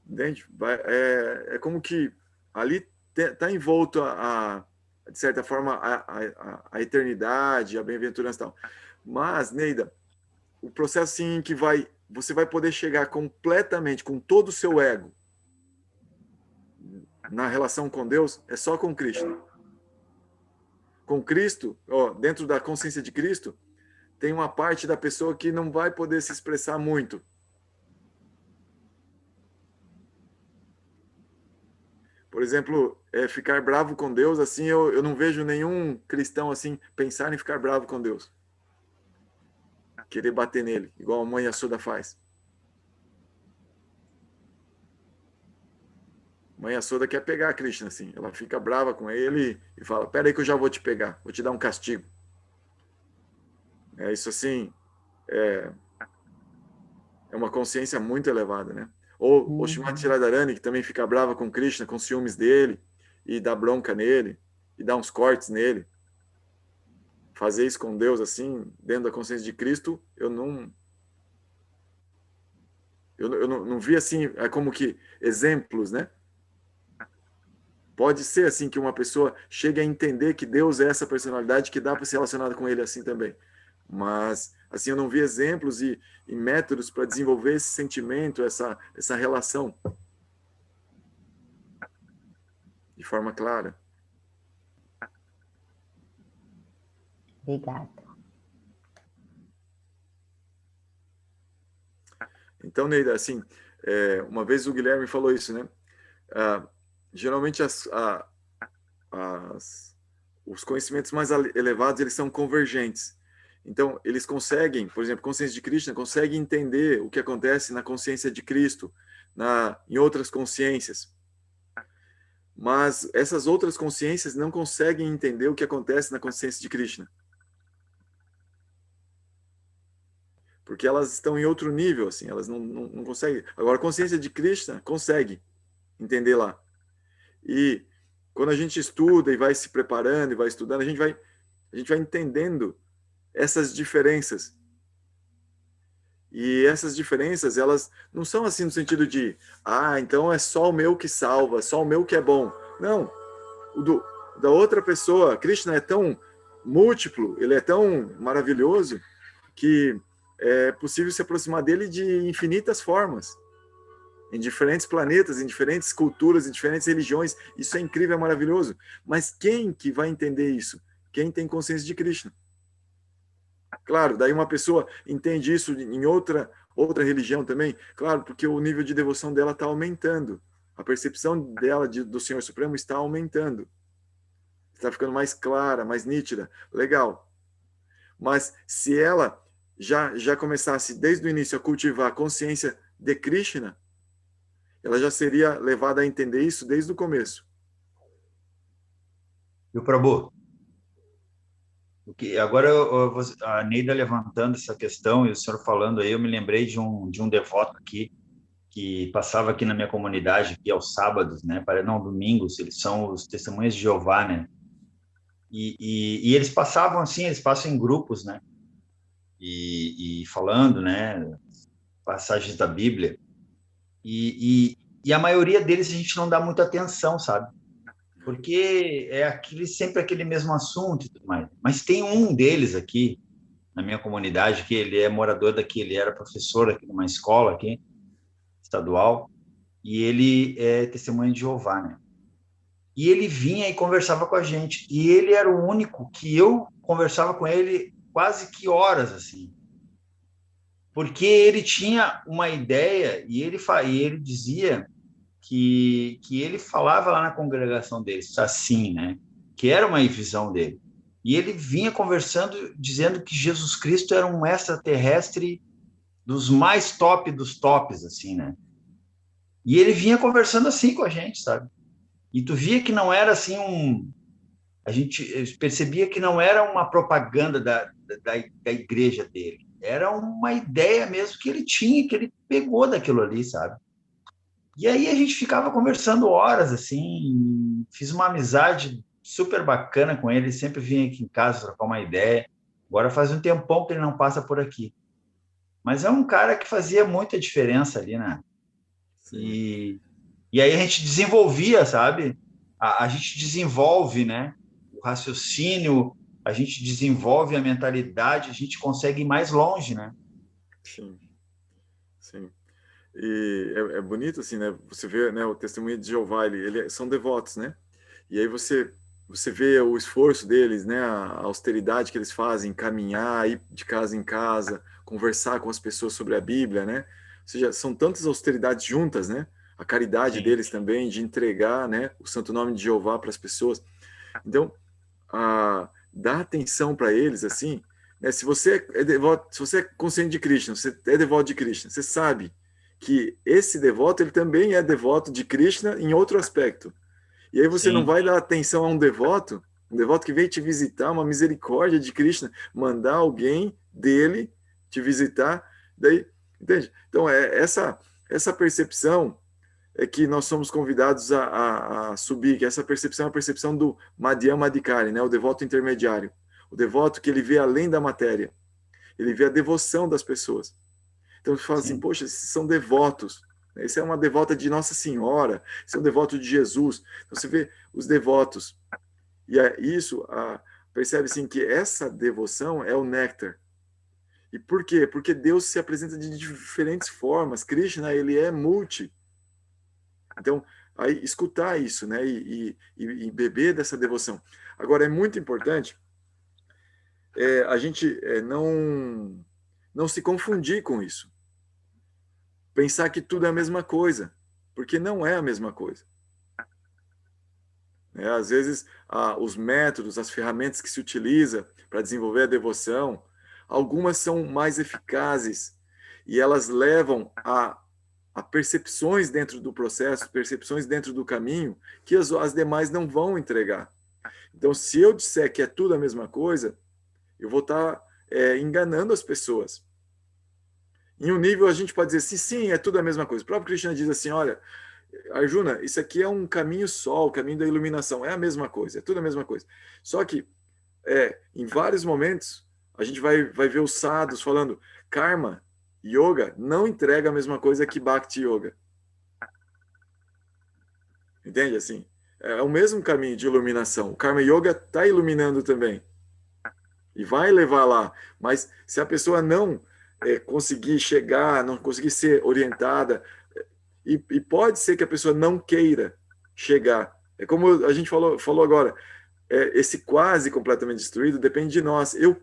Entende? É como que ali está envolto, de certa forma, a eternidade, a bem-aventurança e tal. Mas, Neida, o processo assim que você vai poder chegar completamente com todo o seu ego na relação com Deus é só com Cristo. Com Cristo, dentro da consciência de Cristo, tem uma parte da pessoa que não vai poder se expressar muito. Por exemplo, ficar bravo com Deus, assim, eu não vejo nenhum cristão assim pensar em ficar bravo com Deus. Querer bater nele, igual a mãe Yashoda faz. Mãe Yashoda quer pegar a Krishna, assim. Ela fica brava com ele e fala, pera aí que eu já vou te pegar, vou te dar um castigo. Isso assim, é uma consciência muito elevada, né? Ou o Srimati Radharani, que também fica brava com Krishna, com ciúmes dele, e dá bronca nele, e dá uns cortes nele. Fazer isso com Deus, assim, dentro da consciência de Cristo, eu não vi, assim, como que exemplos, né? Pode ser, assim, que uma pessoa chegue a entender que Deus é essa personalidade que dá para se relacionar com ele assim também. Mas, assim, eu não vi exemplos e métodos para desenvolver esse sentimento, essa relação de forma clara. Obrigada. Então, Neida, assim, uma vez o Guilherme falou isso, né? Geralmente os conhecimentos mais elevados, eles são convergentes. Então, eles conseguem, por exemplo, consciência de Krishna, consegue entender o que acontece na consciência de Cristo, em outras consciências. Mas essas outras consciências não conseguem entender o que acontece na consciência de Krishna. Porque elas estão em outro nível, assim, elas não conseguem. Agora, a consciência de Krishna consegue entender lá. E quando a gente estuda e vai se preparando e vai estudando, a gente vai entendendo essas diferenças E essas diferenças, elas não são assim no sentido de, então é só o meu que salva, só o meu que é bom. Não, da outra pessoa, Krishna é tão múltiplo, ele é tão maravilhoso, que é possível se aproximar dele de infinitas formas, em diferentes planetas, em diferentes culturas, em diferentes religiões. Isso é incrível, é maravilhoso. Mas quem que vai entender isso? Quem tem consciência de Krishna. Claro, daí uma pessoa entende isso em outra religião também, claro, porque o nível de devoção dela está aumentando. A percepção dela do Senhor Supremo está aumentando. Está ficando mais clara, mais nítida. Legal. Mas se ela já começasse desde o início a cultivar a consciência de Krishna, ela já seria levada a entender isso desde o começo. E o Prabhu? Agora, a Neida levantando essa questão e o senhor falando aí, eu me lembrei de um devoto aqui, que passava aqui na minha comunidade, aqui aos sábados, né? Não, domingos, eles são os Testemunhas de Jeová, né? E eles passavam assim, eles passam em grupos, né? E falando, né? Passagens da Bíblia. E a maioria deles a gente não dá muita atenção, sabe? Porque é sempre aquele mesmo assunto e tudo mais. Mas tem um deles aqui, na minha comunidade, que ele é morador daqui, ele era professor aqui numa escola aqui, estadual, e ele é testemunha de Jeová, né? E ele vinha e conversava com a gente, e ele era o único que eu conversava com ele quase que horas, assim. Porque ele tinha uma ideia, e ele dizia que ele falava lá na congregação deles, assim, né? Que era uma visão dele. E ele vinha conversando, dizendo que Jesus Cristo era um extraterrestre dos mais top dos tops, assim, né? E ele vinha conversando assim com a gente, sabe? E tu via que não era assim a gente percebia que não era uma propaganda da igreja dele. Era uma ideia mesmo que ele tinha, que ele pegou daquilo ali, sabe? E aí a gente ficava conversando horas, assim, fiz uma amizade super bacana com ele, sempre vinha aqui em casa trocar uma ideia. Agora faz um tempão que ele não passa por aqui. Mas é um cara que fazia muita diferença ali, né? E aí a gente desenvolvia, sabe? A gente desenvolve, né? O raciocínio, a gente desenvolve a mentalidade, a gente consegue ir mais longe, né? Sim, sim. E é bonito assim, né? Você vê, né, o testemunho de Jeová, são devotos, né? E aí você vê o esforço deles, né? A austeridade que eles fazem, caminhar, ir de casa em casa, conversar com as pessoas sobre a Bíblia, né? Ou seja, são tantas austeridades juntas, né? A caridade deles também, de entregar, né, o santo nome de Jeová para as pessoas. Então, dá atenção para eles, assim, né? Se você é devoto, se você é consciente de Krishna, você é devoto de Krishna, você sabe que esse devoto, ele também é devoto de Krishna em outro aspecto. E aí você não vai dar atenção a um devoto que veio te visitar, uma misericórdia de Krishna, mandar alguém dele te visitar, daí, entende? Então, essa percepção é que nós somos convidados a subir, que essa percepção é a percepção do Madhyama Adhikari, né? O devoto intermediário. O devoto que ele vê além da matéria. Ele vê a devoção das pessoas. Então, você fala assim, poxa, esses são devotos. Esse é uma devota de Nossa Senhora, esse é um devoto de Jesus. Então, você vê os devotos. E percebe assim, que essa devoção é o néctar. E por quê? Porque Deus se apresenta de diferentes formas. Krishna, ele é multi. Então, aí, escutar isso, né? E beber dessa devoção. Agora, é muito importante a gente não se confundir com isso. Pensar que tudo é a mesma coisa, porque não é a mesma coisa. Às vezes, os métodos, as ferramentas que se utiliza para desenvolver a devoção, algumas são mais eficazes e elas levam a percepções dentro do processo, percepções dentro do caminho, que as demais não vão entregar. Então, se eu disser que é tudo a mesma coisa, eu vou estar enganando as pessoas. Em um nível, a gente pode dizer assim, sim, é tudo a mesma coisa. O próprio Krishna diz assim, olha, Arjuna, isso aqui é um caminho só, o caminho da iluminação, é a mesma coisa, é tudo a mesma coisa. Só que, em vários momentos, a gente vai ver os sadhus falando, karma Yoga não entrega a mesma coisa que Bhakti Yoga. Entende assim? É o mesmo caminho de iluminação. O Karma Yoga está iluminando também. E vai levar lá. Mas se a pessoa não conseguir chegar, não conseguir ser orientada, e pode ser que a pessoa não queira chegar. É como a gente falou agora, esse quase completamente destruído depende de nós. Eu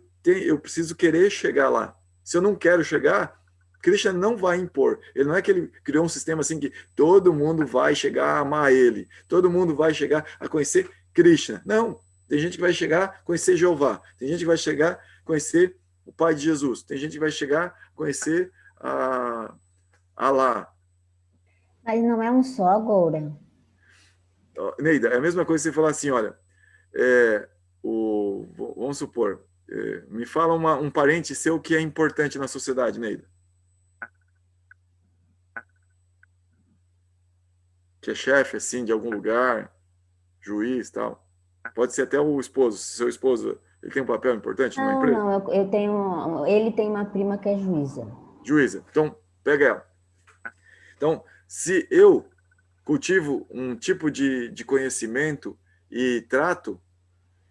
preciso querer chegar lá. Se eu não quero chegar, Krishna não vai impor. Ele não é que ele criou um sistema assim que todo mundo vai chegar a amar ele, todo mundo vai chegar a conhecer Krishna. Não. Tem gente que vai chegar a conhecer Jeová, tem gente que vai chegar a conhecer o Pai de Jesus, tem gente que vai chegar a conhecer Alá. Mas não é um só, Goura. Neida, é a mesma coisa que você falar assim, olha, vamos supor, me fala um parente seu que é importante na sociedade, Neida. Que é chefe, assim, de algum lugar, juiz, tal. Pode ser até o esposo, se seu esposo, ele tem um papel importante numa empresa? Não, eu tenho, ele tem uma prima que é juíza. Juíza. Então, pega ela. Então, se eu cultivo um tipo de conhecimento e trato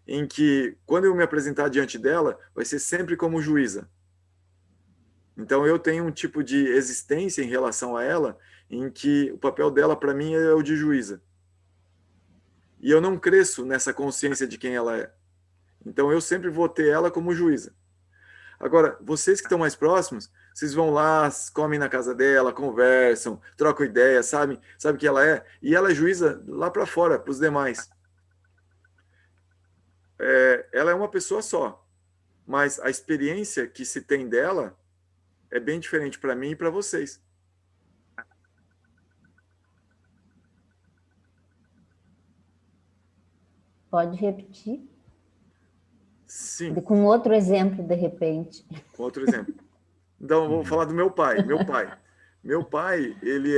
em que, quando eu me apresentar diante dela, vai ser sempre como juíza. Então, eu tenho um tipo de existência em relação a ela, em que o papel dela, para mim, é o de juíza. E eu não cresço nessa consciência de quem ela é. Então, eu sempre vou ter ela como juíza. Agora, vocês que estão mais próximos, vocês vão lá, comem na casa dela, conversam, trocam ideias, sabe que ela é? E ela é juíza lá para fora, para os demais. Ela é uma pessoa só, mas a experiência que se tem dela é bem diferente para mim e para vocês. Pode repetir? Sim. Com outro exemplo, de repente. Com outro exemplo. Então, eu vou falar do meu pai. Meu pai, ele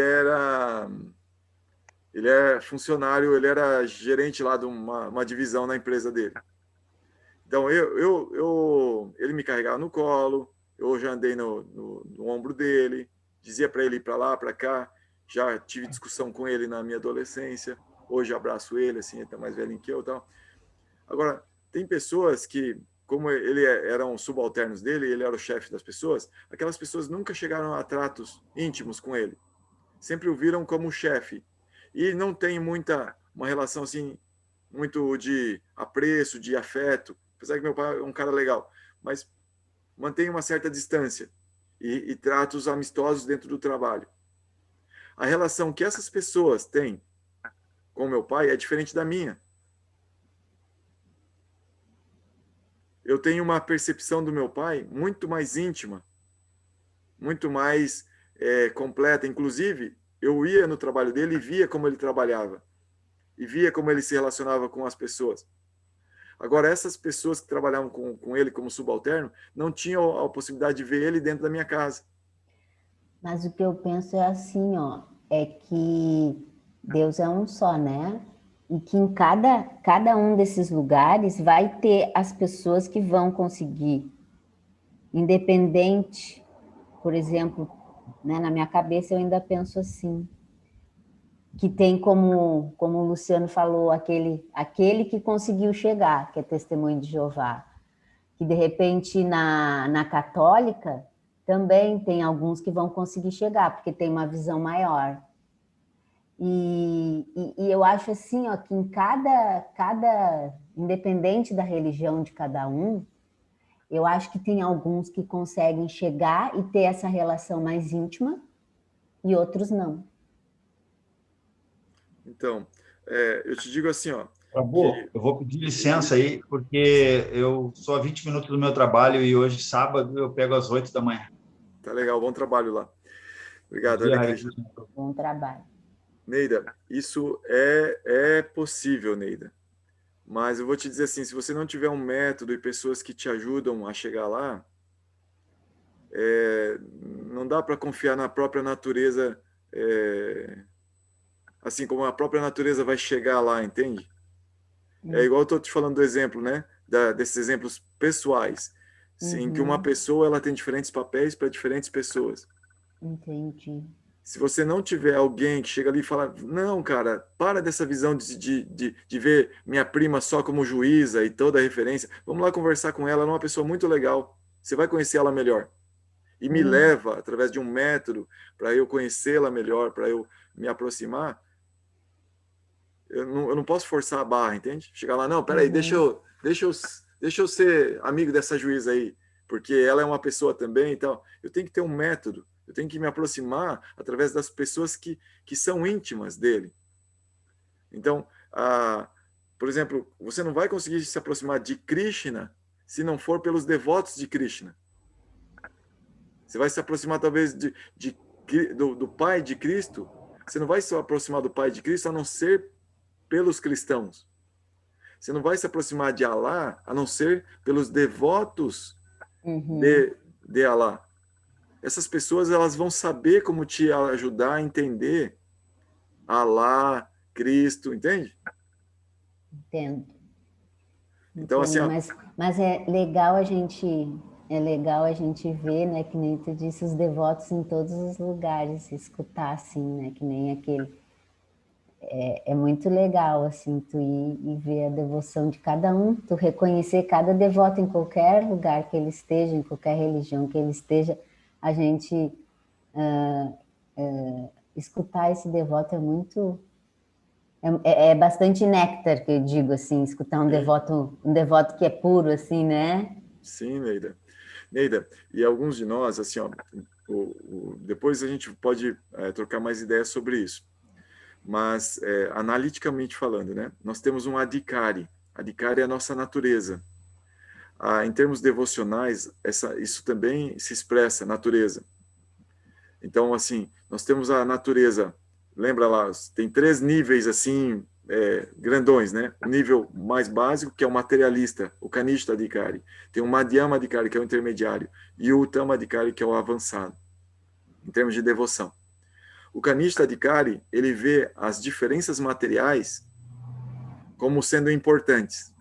é funcionário, ele era gerente lá de uma divisão na empresa dele. Então, ele me carregava no colo, eu já andei no ombro dele, dizia para ele ir para lá, para cá, já tive discussão com ele na minha adolescência, hoje abraço ele, assim, ele está mais velho que eu e tal. Agora, tem pessoas que, como eram subalternos dele, ele era o chefe das pessoas, aquelas pessoas nunca chegaram a tratos íntimos com ele. Sempre o viram como chefe. E não tem uma relação assim, muito de apreço, de afeto, apesar que meu pai é um cara legal, mas mantém uma certa distância e tratos amistosos dentro do trabalho. A relação que essas pessoas têm com meu pai é diferente da minha. Eu tenho uma percepção do meu pai muito mais íntima, muito mais completa. Inclusive, eu ia no trabalho dele e via como ele trabalhava, e via como ele se relacionava com as pessoas. Agora, essas pessoas que trabalhavam com ele como subalterno não tinham a possibilidade de ver ele dentro da minha casa. Mas o que eu penso é assim, ó, é que Deus é um só, né? E que em cada um desses lugares vai ter as pessoas que vão conseguir, independente, por exemplo, né, na minha cabeça eu ainda penso assim, que tem como o Luciano falou, aquele que conseguiu chegar, que é testemunho de Jeová, que de repente na católica também tem alguns que vão conseguir chegar, porque tem uma visão maior. E eu acho assim, ó, que em independente da religião de cada um, eu acho que tem alguns que conseguem chegar e ter essa relação mais íntima e outros não. Então, eu te digo assim, ó. Eu vou pedir licença aí, porque eu sou a 20 minutos do meu trabalho e hoje, sábado, eu pego às 8 da manhã. Tá legal, bom trabalho lá. Obrigado, Bom trabalho. Neida, isso é possível, Neida. Mas eu vou te dizer assim, se você não tiver um método e pessoas que te ajudam a chegar lá, não dá para confiar na própria natureza, assim como a própria natureza vai chegar lá, entende? É igual eu estou te falando do exemplo, né? Desses exemplos pessoais. Sim, que uma pessoa ela tem diferentes papéis para diferentes pessoas. Entendi. Se você não tiver alguém que chega ali e fala, não, cara, para dessa visão de ver minha prima só como juíza e toda a referência, vamos lá conversar com ela, ela é uma pessoa muito legal, você vai conhecer ela melhor. E me leva, através de um método, para eu conhecê-la melhor, para eu me aproximar. Eu não posso forçar a barra, entende? Chegar lá, não, peraí, deixa eu ser amigo dessa juíza aí, porque ela é uma pessoa também e tal. Eu tenho que ter um método, eu tenho que me aproximar através das pessoas que são íntimas dele. Então, por exemplo, você não vai conseguir se aproximar de Krishna se não for pelos devotos de Krishna. Você vai se aproximar talvez do Pai de Cristo, você não vai se aproximar do Pai de Cristo a não ser pelos cristãos. Você não vai se aproximar de Alá a não ser pelos devotos de Alá. Essas pessoas elas vão saber como te ajudar a entender Alá, Cristo, entende? Entendo. Então, assim, ó, mas é legal a gente ver, né, que nem tu disse, os devotos em todos os lugares, escutar assim, né, que nem aquele. É muito legal, assim, tu ir e ver a devoção de cada um, tu reconhecer cada devoto em qualquer lugar que ele esteja, em qualquer religião que ele esteja, a gente escutar esse devoto é muito... É bastante néctar, que eu digo, assim, escutar um devoto que é puro, assim, né? sim, Neida. Neida, e alguns de nós, assim, ó, depois a gente pode trocar mais ideias sobre isso. Mas, analiticamente falando, né, nós temos um adhikari. Adhikari é a nossa natureza. Em termos devocionais, isso também se expressa, natureza. Então, assim, nós temos a natureza, lembra lá, tem 3 níveis, assim, grandões, né? O nível mais básico, que é o materialista, o kanishta adhikari. Tem o madhyama adhikari, que é o intermediário, e o uttama adhikari, que é o avançado, em termos de devoção. O kanishta adhikari, ele vê as diferenças materiais como sendo importantes.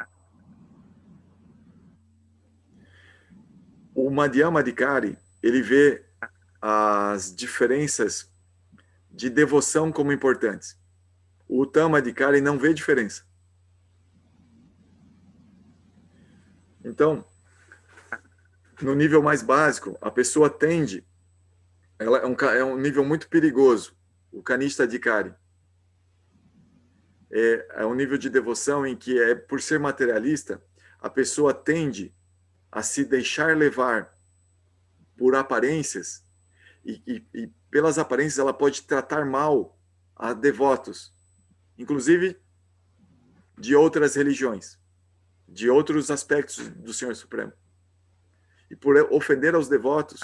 O madhyama adhikari, ele vê as diferenças de devoção como importantes. O uttama adhikari não vê diferença. Então, no nível mais básico, a pessoa tende, ela é um nível muito perigoso, o kanishta adhikari. É um nível de devoção em que, por ser materialista, a pessoa tende a se deixar levar por aparências e pelas aparências ela pode tratar mal a devotos, inclusive de outras religiões, de outros aspectos do Senhor Supremo. E por ofender aos devotos,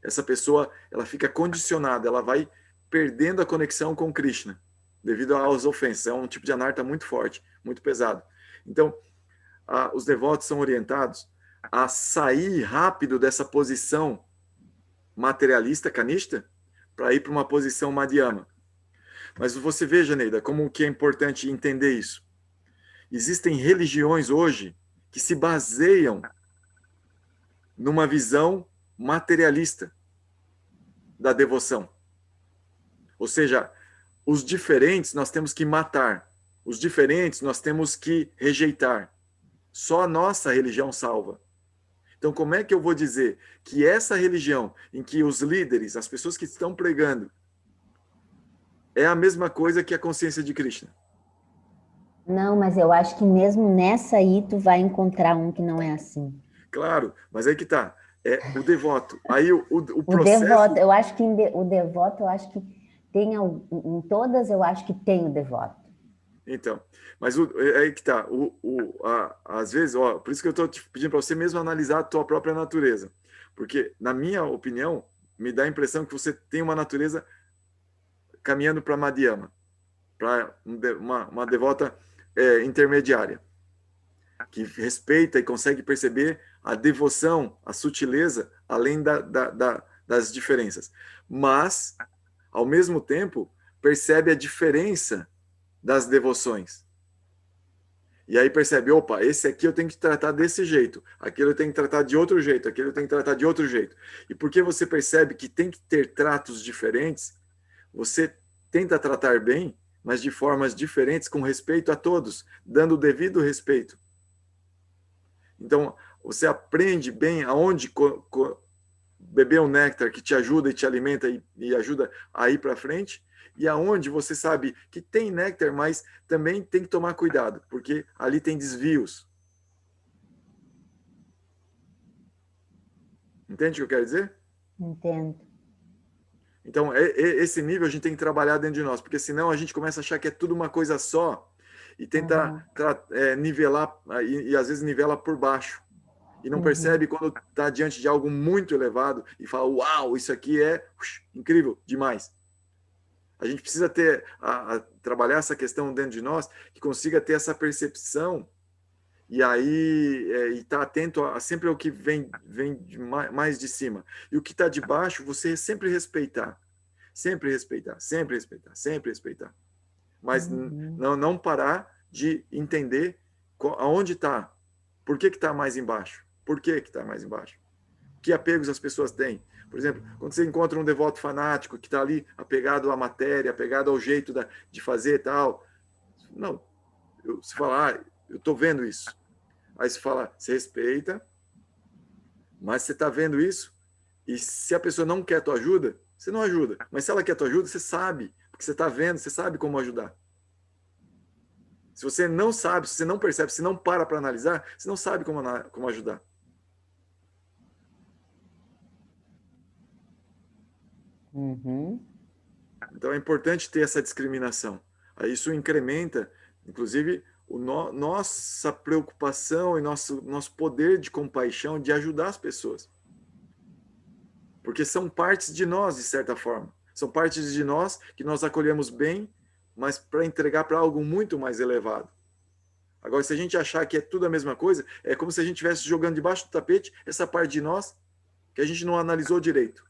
essa pessoa ela fica condicionada, ela vai perdendo a conexão com Krishna, devido às ofensas. É um tipo de anarta muito forte, muito pesado. Então, os devotos são orientados a sair rápido dessa posição materialista, kanishta, para ir para uma posição madhyama. Mas você veja, Neida, como que é importante entender isso. Existem religiões hoje que se baseiam numa visão materialista da devoção. Ou seja, os diferentes nós temos que matar, os diferentes nós temos que rejeitar. Só a nossa religião salva. Então, como é que eu vou dizer que essa religião, em que os líderes, as pessoas que estão pregando, é a mesma coisa que a consciência de Krishna? Não, mas eu acho que mesmo nessa aí tu vai encontrar um que não é assim. Claro, mas aí que tá. O devoto. Aí o processo... devoto, eu acho que o devoto, eu acho que tem, em todas eu acho que tem o devoto. Então, mas aí que tá. Às vezes, por isso que eu estou te pedindo para você mesmo analisar a tua própria natureza. Porque, na minha opinião, me dá a impressão que você tem uma natureza caminhando para Madhyama, para uma devota intermediária, que respeita e consegue perceber a devoção, a sutileza, além das diferenças. Mas, ao mesmo tempo, percebe a diferença das devoções. E aí percebe, opa, esse aqui eu tenho que tratar desse jeito, aquele eu tenho que tratar de outro jeito, aquele eu tenho que tratar de outro jeito. E porque você percebe que tem que ter tratos diferentes, você tenta tratar bem, mas de formas diferentes, com respeito a todos, dando o devido respeito. Então, você aprende bem aonde beber um néctar que te ajuda e te alimenta e ajuda a ir para frente, e aonde você sabe que tem néctar, mas também tem que tomar cuidado, porque ali tem desvios. Entende o que eu quero dizer? Entendo. Então, esse nível a gente tem que trabalhar dentro de nós, porque senão a gente começa a achar que é tudo uma coisa só e tenta nivelar, e às vezes nivela por baixo. E não percebe quando está diante de algo muito elevado e fala, uau, isso aqui é incrível demais. A gente precisa ter, trabalhar essa questão dentro de nós, que consiga ter essa percepção e aí estar atento sempre ao que vem mais de cima. E o que está de baixo, você sempre respeitar. Sempre respeitar, sempre respeitar, sempre respeitar. Mas não parar de entender aonde está. Por que está mais embaixo? Por que está mais embaixo? Que apegos as pessoas têm? Por exemplo, quando você encontra um devoto fanático que está ali apegado à matéria, apegado ao jeito de fazer e tal. Não, você fala, eu estou vendo isso. Aí você fala, você respeita, mas você está vendo isso, e se a pessoa não quer a tua ajuda, você não ajuda. Mas se ela quer a tua ajuda, você sabe, porque você está vendo, você sabe como ajudar. Se você não sabe, se você não percebe, se não para analisar, você não sabe como ajudar. Então é importante ter essa discriminação. Aí isso incrementa, inclusive, nossa preocupação e nosso poder de compaixão de ajudar as pessoas. Porque são partes de nós, de certa forma. São partes de nós que nós acolhemos bem, mas para entregar para algo muito mais elevado. Agora, se a gente achar que é tudo a mesma coisa, é como se a gente estivesse jogando debaixo do tapete essa parte de nós que a gente não analisou direito.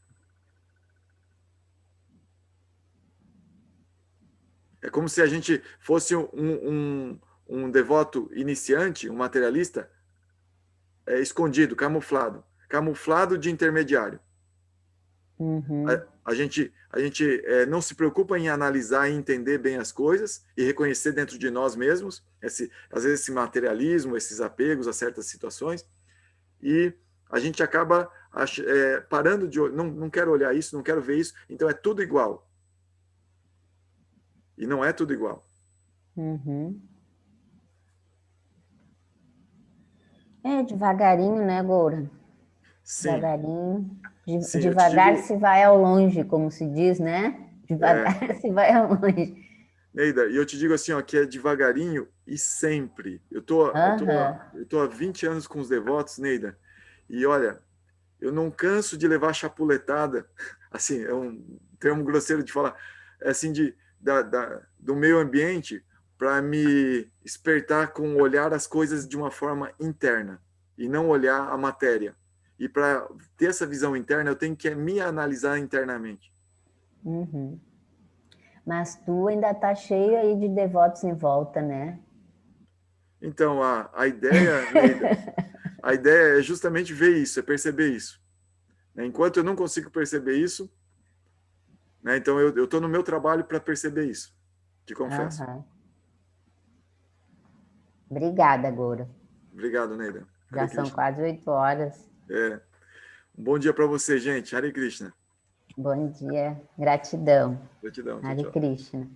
É como se a gente fosse um devoto iniciante, um materialista, escondido, camuflado de intermediário. A gente não se preocupa em analisar e entender bem as coisas e reconhecer dentro de nós mesmos, às vezes esse materialismo, esses apegos a certas situações, e a gente acaba parando de... Não quero olhar isso, não quero ver isso, então é tudo igual. E não é tudo igual. Devagarinho, né, Goura? Sim. Devagarinho. Sim, Devagar se vai ao longe, como se diz, né? Devagar se vai ao longe. Neida, e eu te digo assim, ó, que é devagarinho e sempre. Eu tô há 20 anos com os devotos, Neida, e olha, eu não canso de levar chapuletada, assim, é um termo grosseiro de falar, assim, do meio ambiente, para me despertar com olhar as coisas de uma forma interna, e não olhar a matéria. E para ter essa visão interna, eu tenho que me analisar internamente. Mas tu ainda está cheio aí de devotos em volta, né? Então, a ideia, Neida, a ideia é justamente ver isso, é perceber isso. Enquanto eu não consigo perceber isso, né, então eu estou no meu trabalho para perceber isso, te confesso. Obrigada, Goura. Obrigado, Neida. Já são quase 8 horas. Um bom dia para você, gente. Hare Krishna. Bom dia. Gratidão. Gratidão. Hare Krishna.